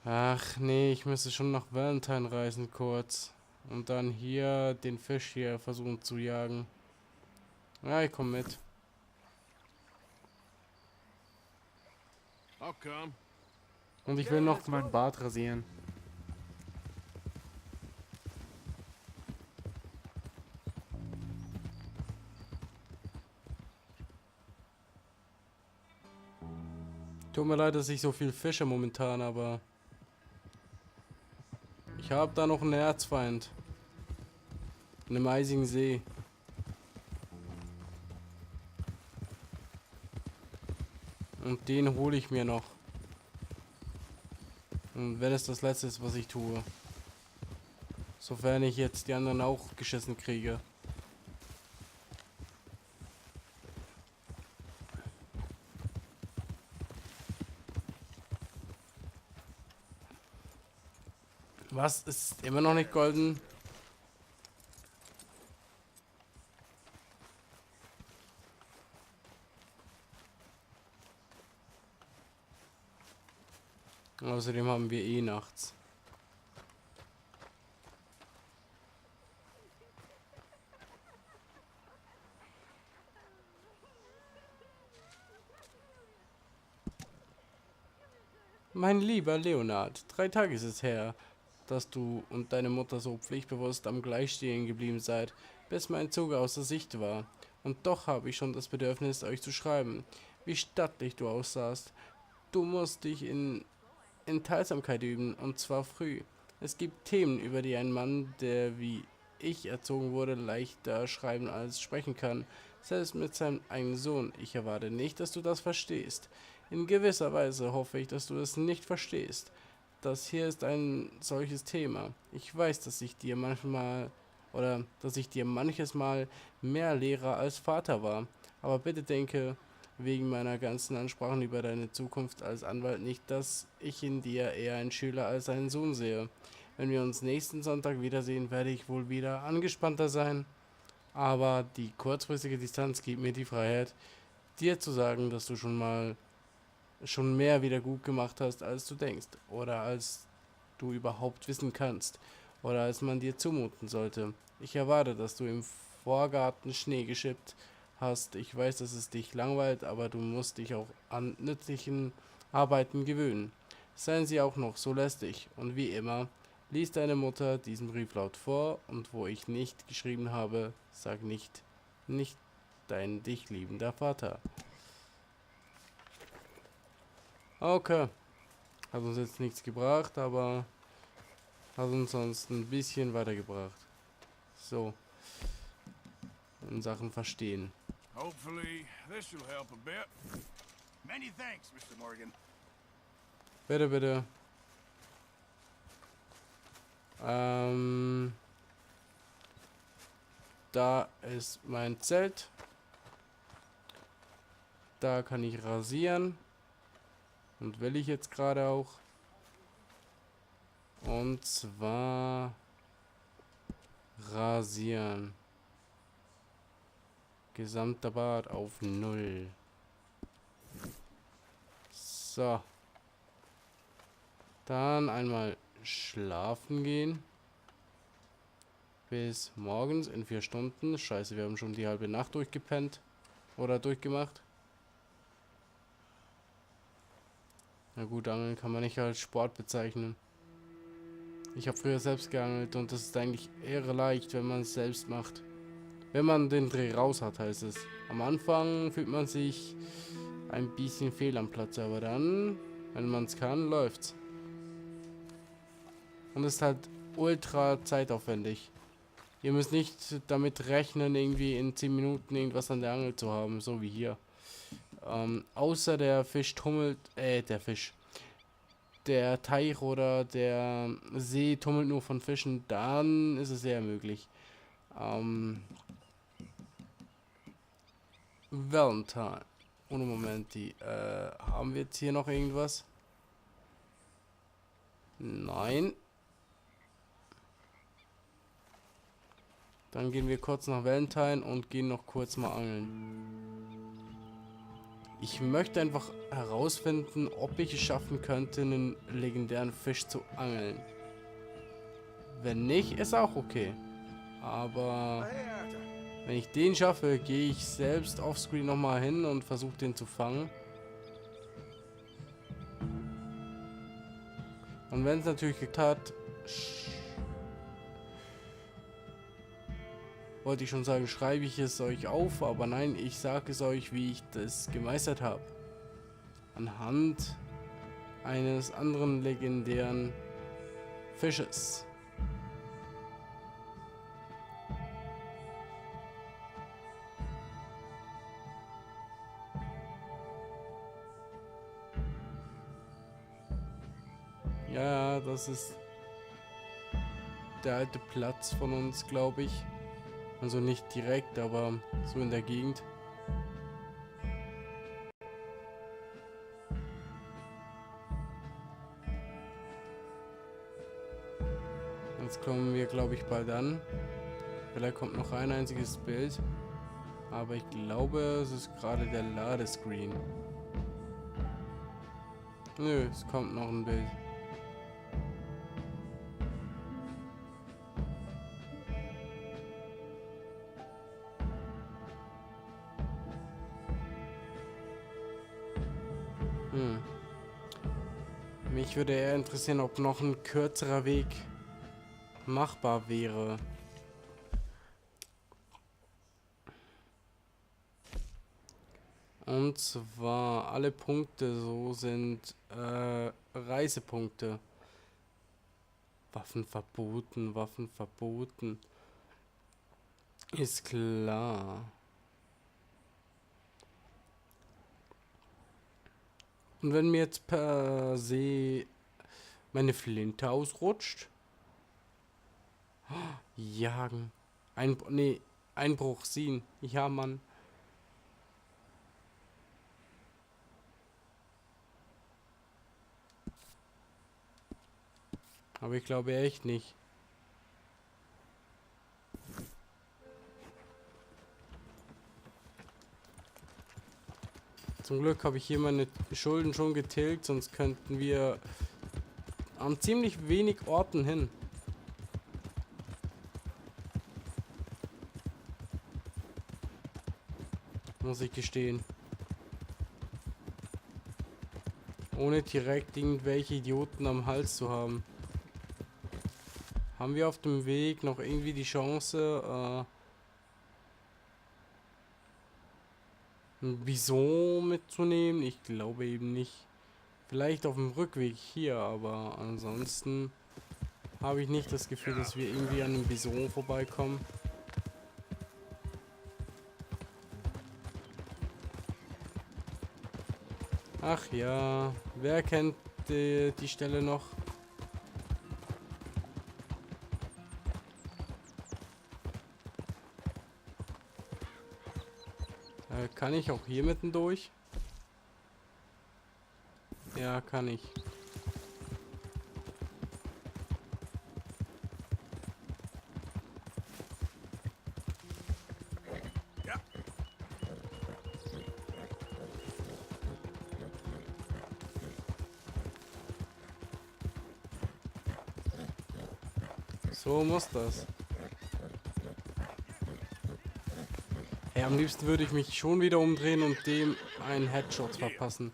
Ach nee, ich müsste schon nach Valentine reisen kurz. Und dann hier den Fisch hier versuchen zu jagen. Ja, ich komme mit. I'll come. Und ich will noch mein Bart rasieren. Tut mir leid, dass ich so viel fische momentan, aber ich habe da noch einen Erzfeind. In einem eisigen See. Und den hole ich mir noch. Und wenn es das letzte ist, was ich tue. Sofern ich jetzt die anderen auch geschissen kriege. Was? Ist immer noch nicht golden? Außerdem haben wir eh nachts. Mein lieber Leonard, 3 Tage ist es her, dass du und deine Mutter so pflichtbewusst am Gleis stehen geblieben seid, bis mein Zug außer Sicht war. Und doch habe ich schon das Bedürfnis, euch zu schreiben, wie stattlich du aussahst. Du musst dich in Enthaltsamkeit üben, und zwar früh. Es gibt Themen, über die ein Mann, der wie ich erzogen wurde, leichter schreiben als sprechen kann, selbst mit seinem eigenen Sohn. Ich erwarte nicht, dass du das verstehst. In gewisser Weise hoffe ich, dass du es nicht verstehst. Das hier ist ein solches Thema. Ich weiß, dass ich dir manches Mal mehr Lehrer als Vater war, aber bitte denke wegen meiner ganzen Ansprachen über deine Zukunft als Anwalt nicht, dass ich in dir eher einen Schüler als einen Sohn sehe. Wenn wir uns nächsten Sonntag wiedersehen, werde ich wohl wieder angespannter sein, aber die kurzfristige Distanz gibt mir die Freiheit, dir zu sagen, dass du schon mehr wieder gut gemacht hast, als du denkst, oder als du überhaupt wissen kannst, oder als man dir zumuten sollte. Ich erwarte, dass du im Vorgarten Schnee geschippt hast. Ich weiß, dass es dich langweilt, aber du musst dich auch an nützlichen Arbeiten gewöhnen. Seien sie auch noch so lästig. Und wie immer, lies deine Mutter diesen Brief laut vor, und wo ich nicht geschrieben habe, sag nicht dein dich liebender Vater. Okay. Hat uns jetzt nichts gebracht, aber hat uns sonst ein bisschen weitergebracht. So. In Sachen Verstehen. Hopefully, this will help a bit. Many thanks, Mr. Morgan. Bitte, bitte. Da ist mein Zelt. Da kann ich rasieren. Und will ich jetzt gerade auch. Und zwar rasieren. Gesamter Bart auf 0. So. Dann einmal schlafen gehen. Bis morgens in 4 Stunden. Scheiße, wir haben schon die halbe Nacht durchgepennt. Oder durchgemacht. Na gut, Angeln kann man nicht als Sport bezeichnen. Ich habe früher selbst geangelt und das ist eigentlich eher leicht, wenn man es selbst macht. Wenn man den Dreh raus hat, heißt es. Am Anfang fühlt man sich ein bisschen fehl am Platz, aber dann, wenn man es kann, läuft's. Und es ist halt ultra zeitaufwendig. Ihr müsst nicht damit rechnen, irgendwie in 10 Minuten irgendwas an der Angel zu haben, so wie hier. Außer der Fisch tummelt, der Teich oder der See tummelt nur von Fischen, dann ist es sehr möglich. Valentine. Ohne Moment, haben wir jetzt hier noch irgendwas? Nein. Dann gehen wir kurz nach Valentine und gehen noch kurz mal angeln. Ich möchte einfach herausfinden, ob ich es schaffen könnte, einen legendären Fisch zu angeln. Wenn nicht, ist auch okay. Aber wenn ich den schaffe, gehe ich selbst offscreen nochmal hin und versuche den zu fangen. Und wenn es natürlich geklappt hat, wollte ich schon sagen, schreibe ich es euch auf, aber nein, ich sage es euch, wie ich das gemeistert habe. Anhand eines anderen legendären Fisches. Ja, das ist der alte Platz von uns, glaube ich. Also nicht direkt, aber so in der Gegend. Jetzt kommen wir, glaube ich, bald an. Vielleicht kommt noch ein einziges Bild. Aber ich glaube, es ist gerade der Ladescreen. Nö, es kommt noch ein Bild. Mich würde eher interessieren, ob noch ein kürzerer Weg machbar wäre. Und zwar alle Punkte so sind Reisepunkte. Waffen verboten, Waffen verboten. Ist klar. Und wenn mir jetzt per se meine Flinte ausrutscht? Jagen. Einbruch ziehen. Ja, Mann. Aber ich glaube echt nicht. Zum Glück habe ich hier meine Schulden schon getilgt, sonst könnten wir an ziemlich wenig Orten hin. Muss ich gestehen. Ohne direkt irgendwelche Idioten am Hals zu haben. Haben wir auf dem Weg noch irgendwie die Chance, ein Bison mitzunehmen? Ich glaube eben nicht. Vielleicht auf dem Rückweg hier, aber ansonsten habe ich nicht das Gefühl, dass wir irgendwie an einem Bison vorbeikommen. Ach ja, wer kennt die Stelle noch? Kann ich auch hier mitten durch? Ja, kann ich. Ja. So muss das. Hey, am liebsten würde ich mich schon wieder umdrehen und dem einen Headshot verpassen.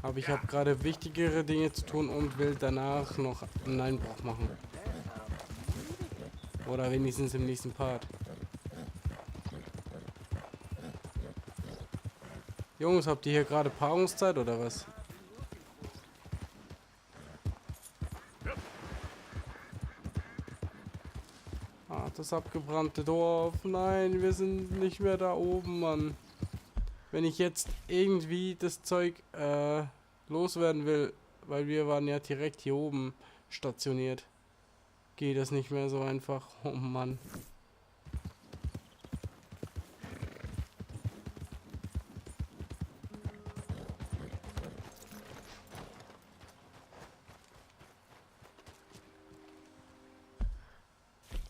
Aber ich habe gerade wichtigere Dinge zu tun und will danach noch einen Einbruch machen. Oder wenigstens im nächsten Part. Jungs, habt ihr hier gerade Paarungszeit oder was? Ah, das abgebrannte Dorf. Nein, wir sind nicht mehr da oben, Mann. Wenn ich jetzt irgendwie das Zeug loswerden will, weil wir waren ja direkt hier oben stationiert, geht das nicht mehr so einfach. Oh Mann.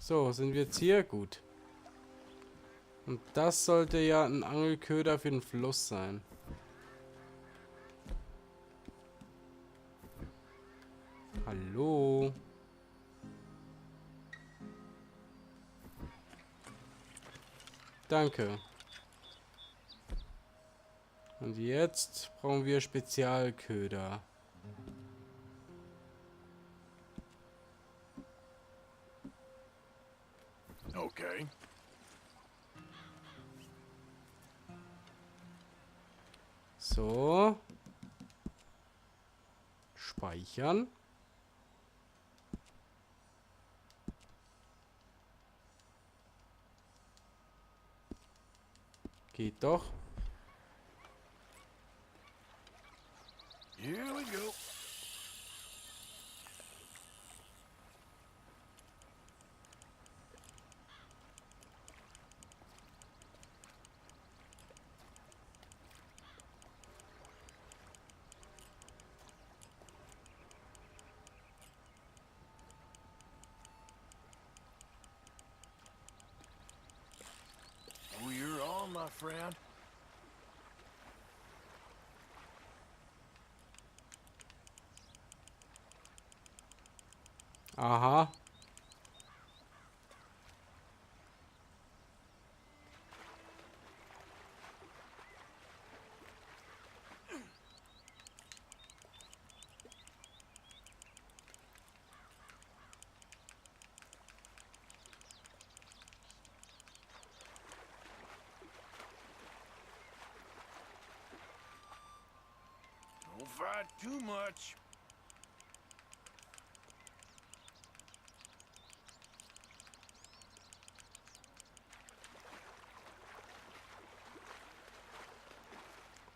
So, sind wir jetzt hier? Gut. Und das sollte ja ein Angelköder für den Fluss sein. Hallo? Danke. Und jetzt brauchen wir Spezialköder. Okay. So. Speichern. Geht doch. Here we go. Oh, you're on, my friend. Aha. Don't fight too much.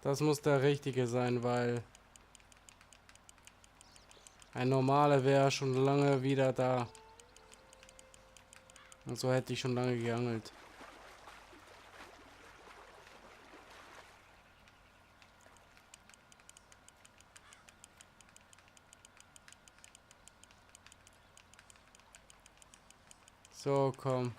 Das muss der richtige sein, weil ein normaler wäre schon lange wieder da. Und so hätte ich schon lange geangelt. So, komm.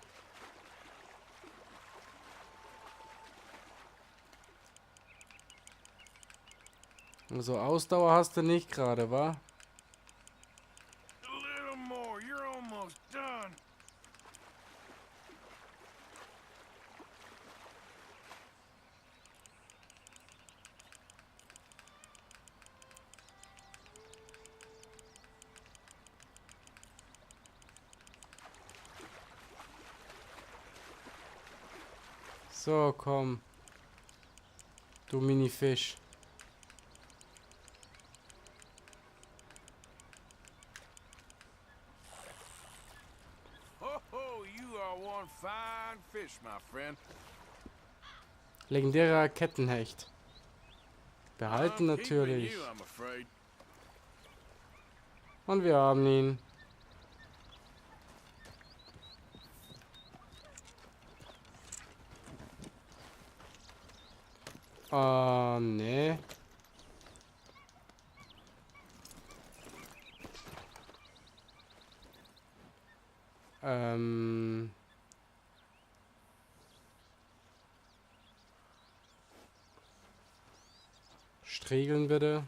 Also Ausdauer hast du nicht gerade, wa? A little more. You're almost done. So, komm. Du Mini-Fisch. Oh, you are one fine fish, my friend. Legendärer Kettenhecht. Behalten I'm keeping natürlich. you, I'm afraid. Und wir haben ihn. Nee. Striegeln bitte.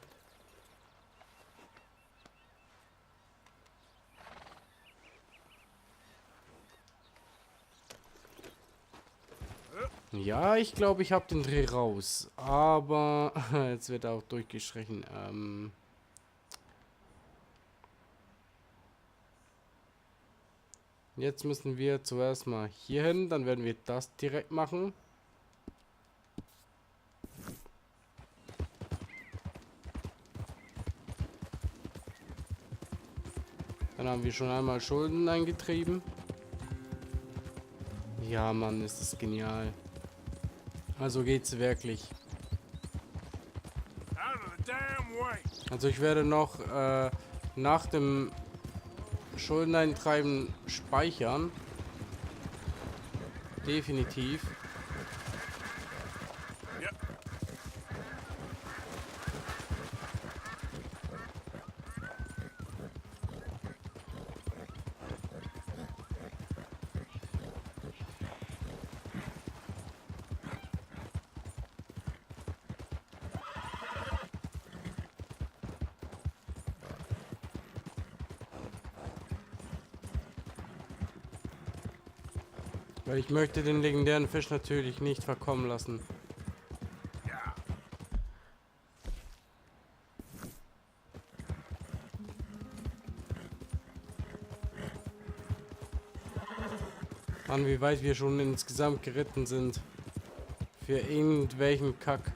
Ja, ich glaube, ich habe den Dreh raus. Aber jetzt wird er auch durchgestrichen. Jetzt müssen wir zuerst mal hier hin. Dann werden wir das direkt machen. Dann haben wir schon einmal Schulden eingetrieben. Ja, Mann, ist das genial. Also geht's wirklich. Out of the damn way. Also ich werde noch nach dem Schuldeneintreiben speichern. Definitiv. Yep. Weil ich möchte den legendären Fisch natürlich nicht verkommen lassen. Mann, wie weit wir schon insgesamt geritten sind. Für irgendwelchen Kack.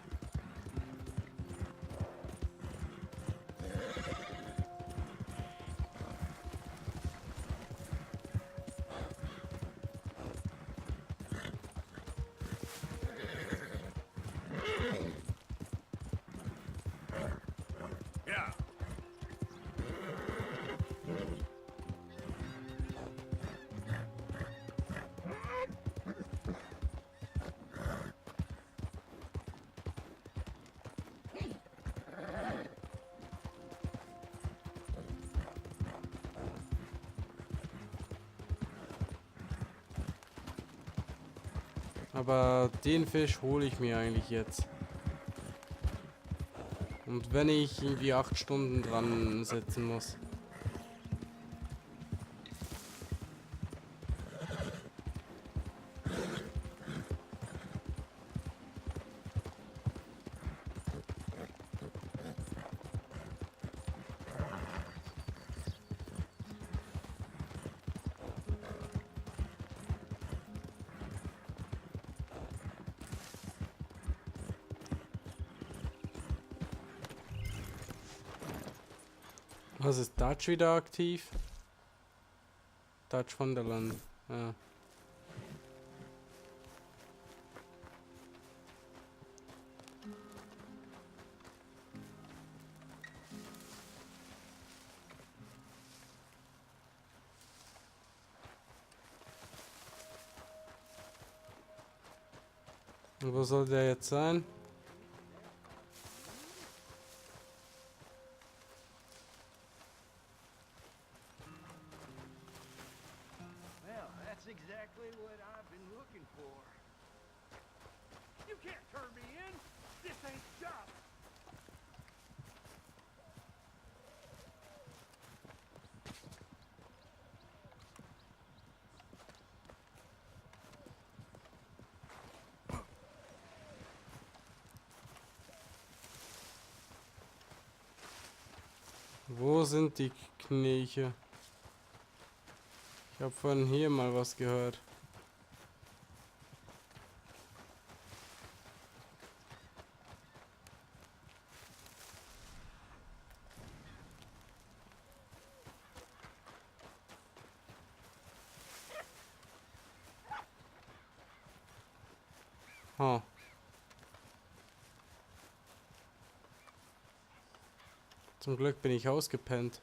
Ja. Aber den Fisch hole ich mir eigentlich jetzt. Und wenn ich irgendwie 8 Stunden dran setzen muss. Was ist Dutch wieder aktiv? Dutch Wonderland. Ja. Und wo soll der jetzt sein? Well, that's exactly what I've been looking for. You can't turn me in! This ain't job! Wo sind die Knäche? Ich habe von hier mal was gehört. Oh. Zum Glück bin ich ausgepennt.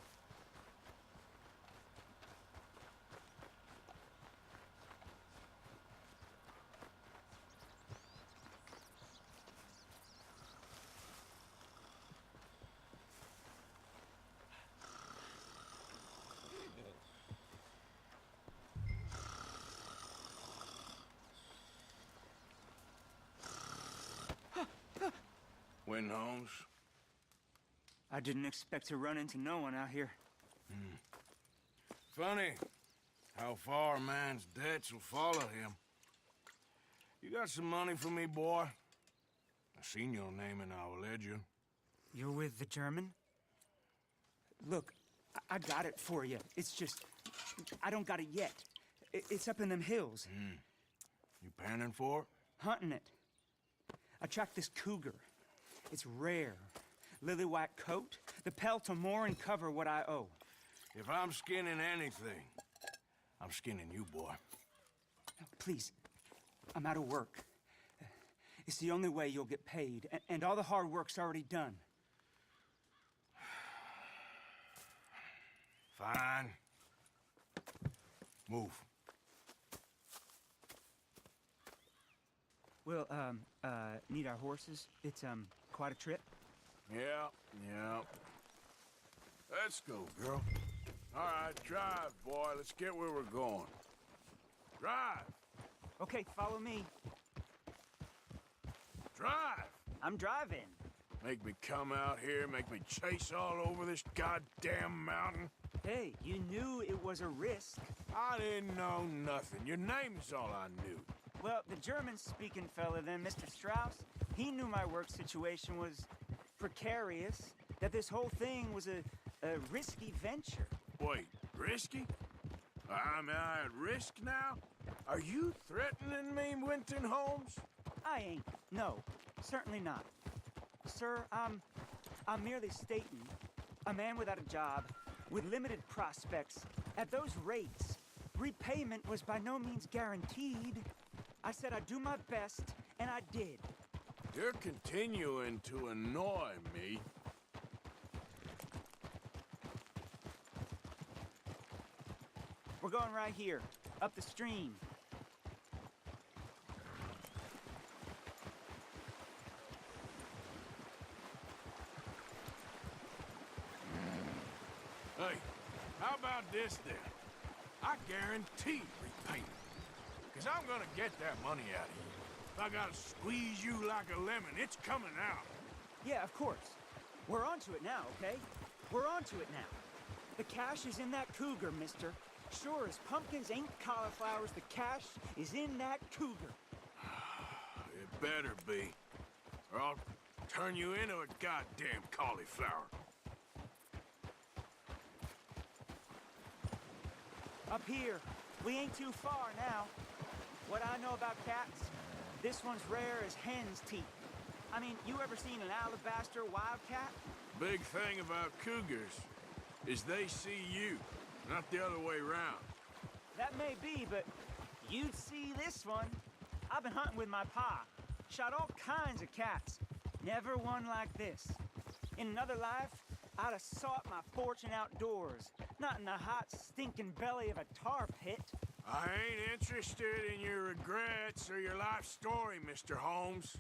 Win, Holmes. I didn't expect to run into no one out here. Funny how far a man's debts will follow him. You got some money for me, boy? I seen your name in our ledger. You're with the German? Look, I got it for you. It's just, I don't got it yet. It's up in them hills. You panning for it? Hunting it. I tracked this cougar. It's rare. Lily white coat, the pelt to more and cover what I owe. If I'm skinning anything, I'm skinning you, boy. Please, I'm out of work. It's the only way you'll get paid, and all the hard work's already done. Fine. Move. We'll, need our horses. It's, quite a trip. Yeah. Let's go, girl. All right, drive, boy. Let's get where we're going. Drive! Okay, follow me. Drive! I'm driving. Make me come out here, make me chase all over this goddamn mountain. Hey, you knew it was a risk. I didn't know nothing. Your name's all I knew. Well, the German-speaking fella then, Mr. Strauss, he knew my work situation was precarious, that this whole thing was a risky venture. Wait, risky? Am I at risk now? Are you threatening me, Winton Holmes? I ain't. No, certainly not. Sir, I'm merely stating, a man without a job, with limited prospects, at those rates, repayment was by no means guaranteed. I said I'd do my best, and I did. You're continuing to annoy me. We're going right here, up the stream. Hey, how about this then? I guarantee repayment. Because I'm gonna get that money out of you. If I gotta squeeze you like a lemon, it's coming out. Yeah, of course. We're onto it now, okay? We're onto it now. The cash is in that cougar, mister. Sure as pumpkins ain't cauliflowers, the cash is in that cougar. It better be, or I'll turn you into a goddamn cauliflower. Up here, we ain't too far now. What I know about cats, this one's rare as hen's teeth. I mean, you ever seen an alabaster wildcat? Big thing about cougars is they see you, not the other way around. That may be, but you'd see this one. I've been hunting with my pa. Shot all kinds of cats. Never one like this. In another life, I'd have sought my fortune outdoors, not in the hot, stinking belly of a tar pit. I ain't interested in your regrets or your life story, Mr. Holmes.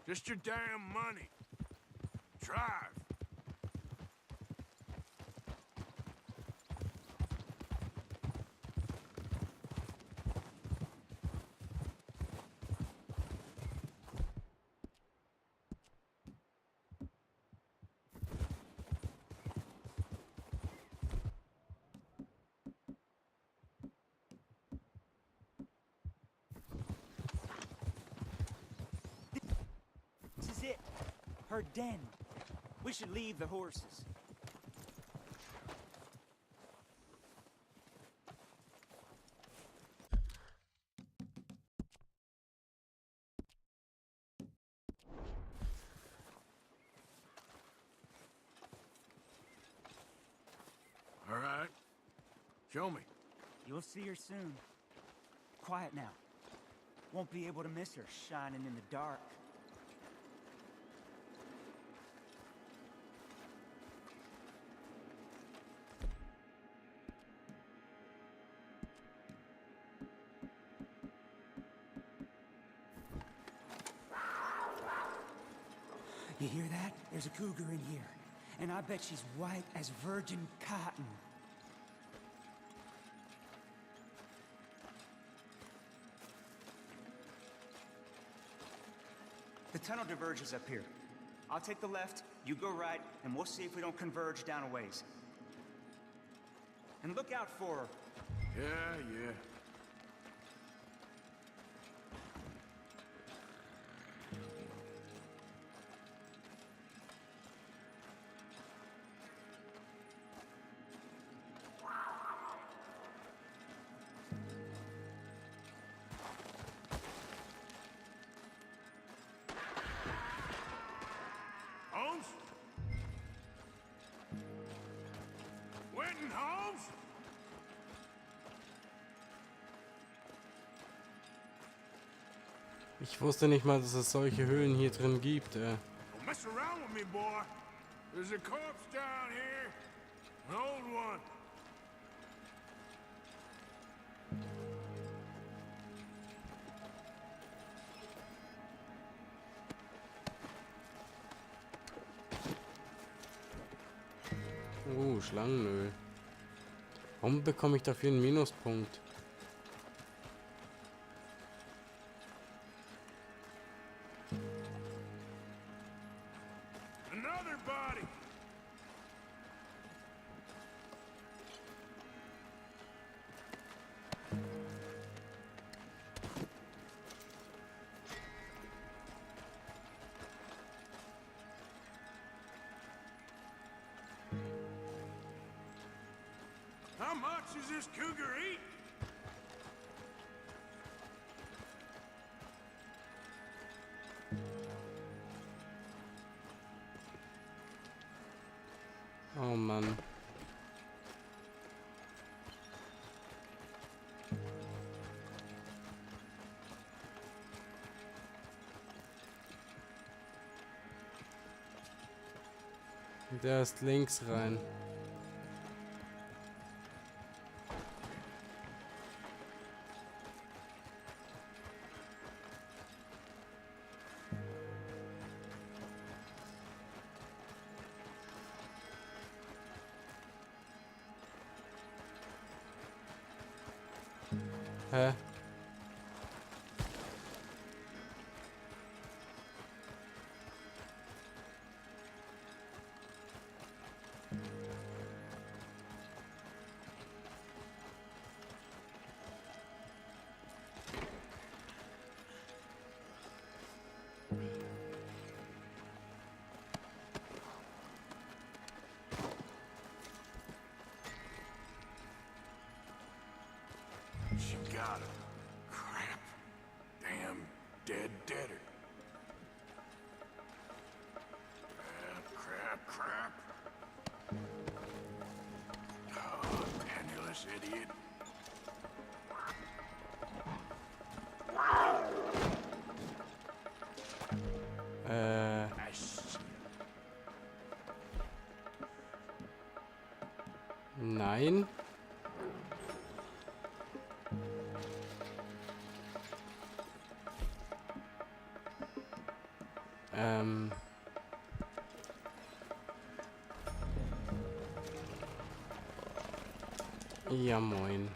Just your damn money. Drive. This is it. Her den. We should leave the horses. All right. Show me. You'll see her soon. Quiet now. Won't be able to miss her shining in the dark. You hear that? There's a cougar in here. And I bet she's white as virgin cotton. The tunnel diverges up here. I'll take the left, you go right, and we'll see if we don't converge down a ways. And look out for her. Yeah. Holmes? Winton Holmes? Ich wusste nicht mal, dass es solche Höhlen hier drin gibt. Don't mess around with me, boy. There's a corpse down here. An old one. Schlangenöl. Warum bekomme ich dafür einen Minuspunkt? Another body. How much is this cougar eat? Oh Mann. Der ist links rein. Hä? She got him. Crap. Damn deader. Crap. Oh, penniless idiot. Nein. Ja, moin.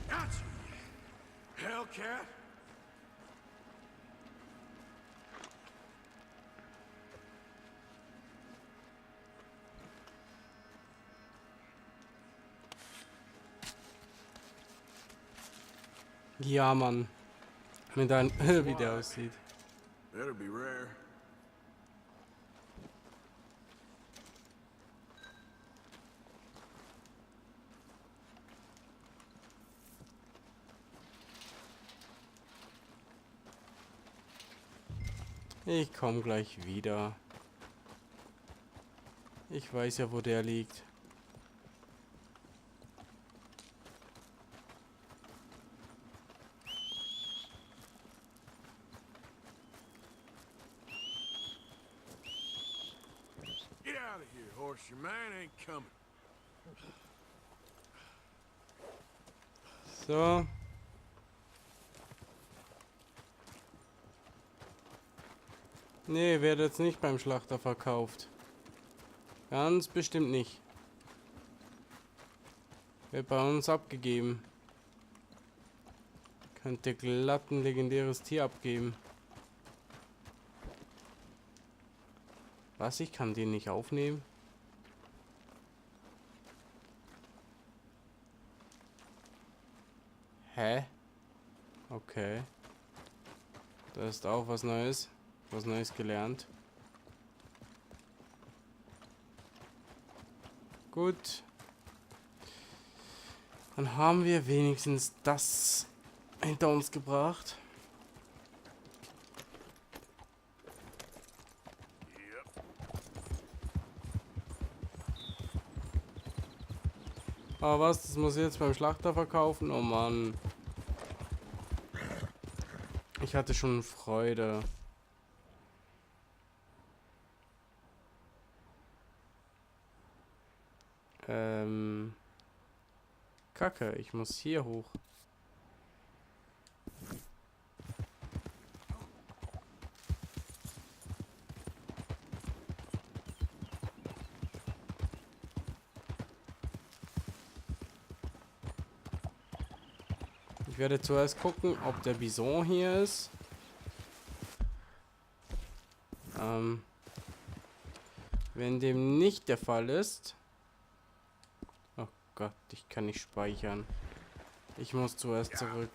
Gotcha. Hellcat. Ja, Mann. Mit einem, wie der aussieht. Better be rare. Ich komme gleich wieder. Ich weiß ja, wo der liegt. Get out of here, horse. Your man ain't coming. So. Nee, wird jetzt nicht beim Schlachter verkauft. Ganz bestimmt nicht. Wird bei uns abgegeben. Könnte glatt ein legendäres Tier abgeben. Was? Ich kann den nicht aufnehmen? Hä? Okay. Da ist auch was Neues. Was Neues gelernt. Gut. Dann haben wir wenigstens das hinter uns gebracht. Aber was? Das muss ich jetzt beim Schlachter verkaufen? Oh Mann. Ich hatte schon Freude. Kacke, ich muss hier hoch. Ich werde zuerst gucken, ob der Bison hier ist. Wenn dem nicht der Fall ist, Gott, ich kann nicht speichern. Ich muss zuerst zurück.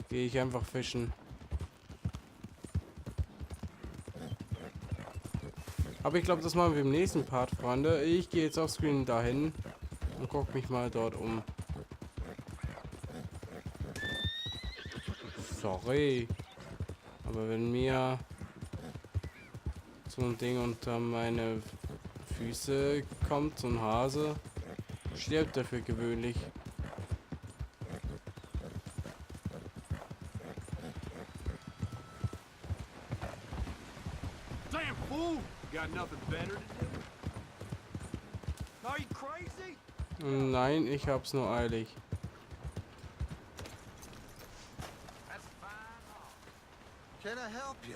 Gehe ich einfach fischen. Aber ich glaube, das machen wir im nächsten Part, Freunde. Ich gehe jetzt auf Screen dahin und gucke mich mal dort um. Sorry. Aber wenn mir so ein Ding unter meine Füße kommt, so ein Hase, stirbt er für gewöhnlich. Damn fool! Got nothing better to do? Are you crazy? Nein, ich hab's nur eilig. That's fine. Can I help you?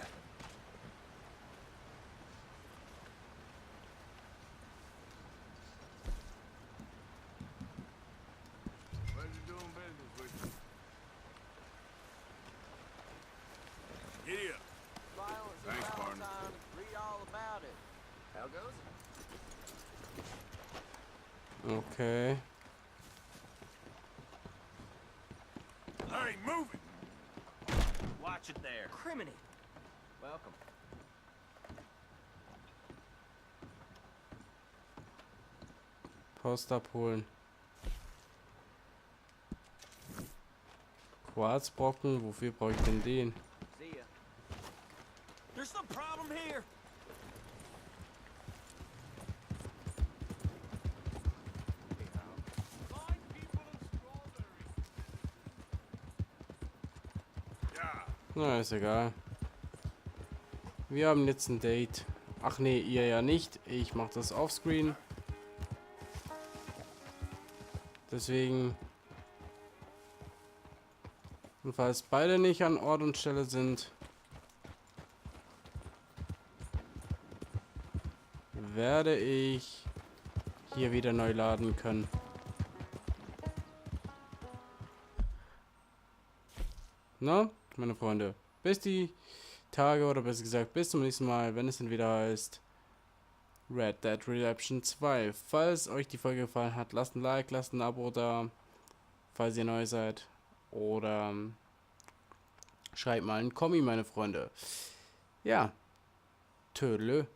Pleasure doing business with you. Giddy up. Thanks, partner. Read all about it. How goes it? Okay. Hey, move it! Watch it there. Criminy. Welcome. Post abholen. Quarzbrocken, wofür brauche ich denn den? See ya. There's some problem here. Na, ist egal. Wir haben jetzt ein Date. Ach nee, ihr ja nicht. Ich mache das offscreen. Deswegen. Und falls beide nicht an Ort und Stelle sind, werde ich hier wieder neu laden können. Na, meine Freunde, bis die Tage oder besser gesagt bis zum nächsten Mal, wenn es dann wieder heißt Red Dead Redemption 2. Falls euch die Folge gefallen hat, lasst ein Like, lasst ein Abo da, falls ihr neu seid. Oder schreibt mal einen Kommi, meine Freunde. Ja, Tödele.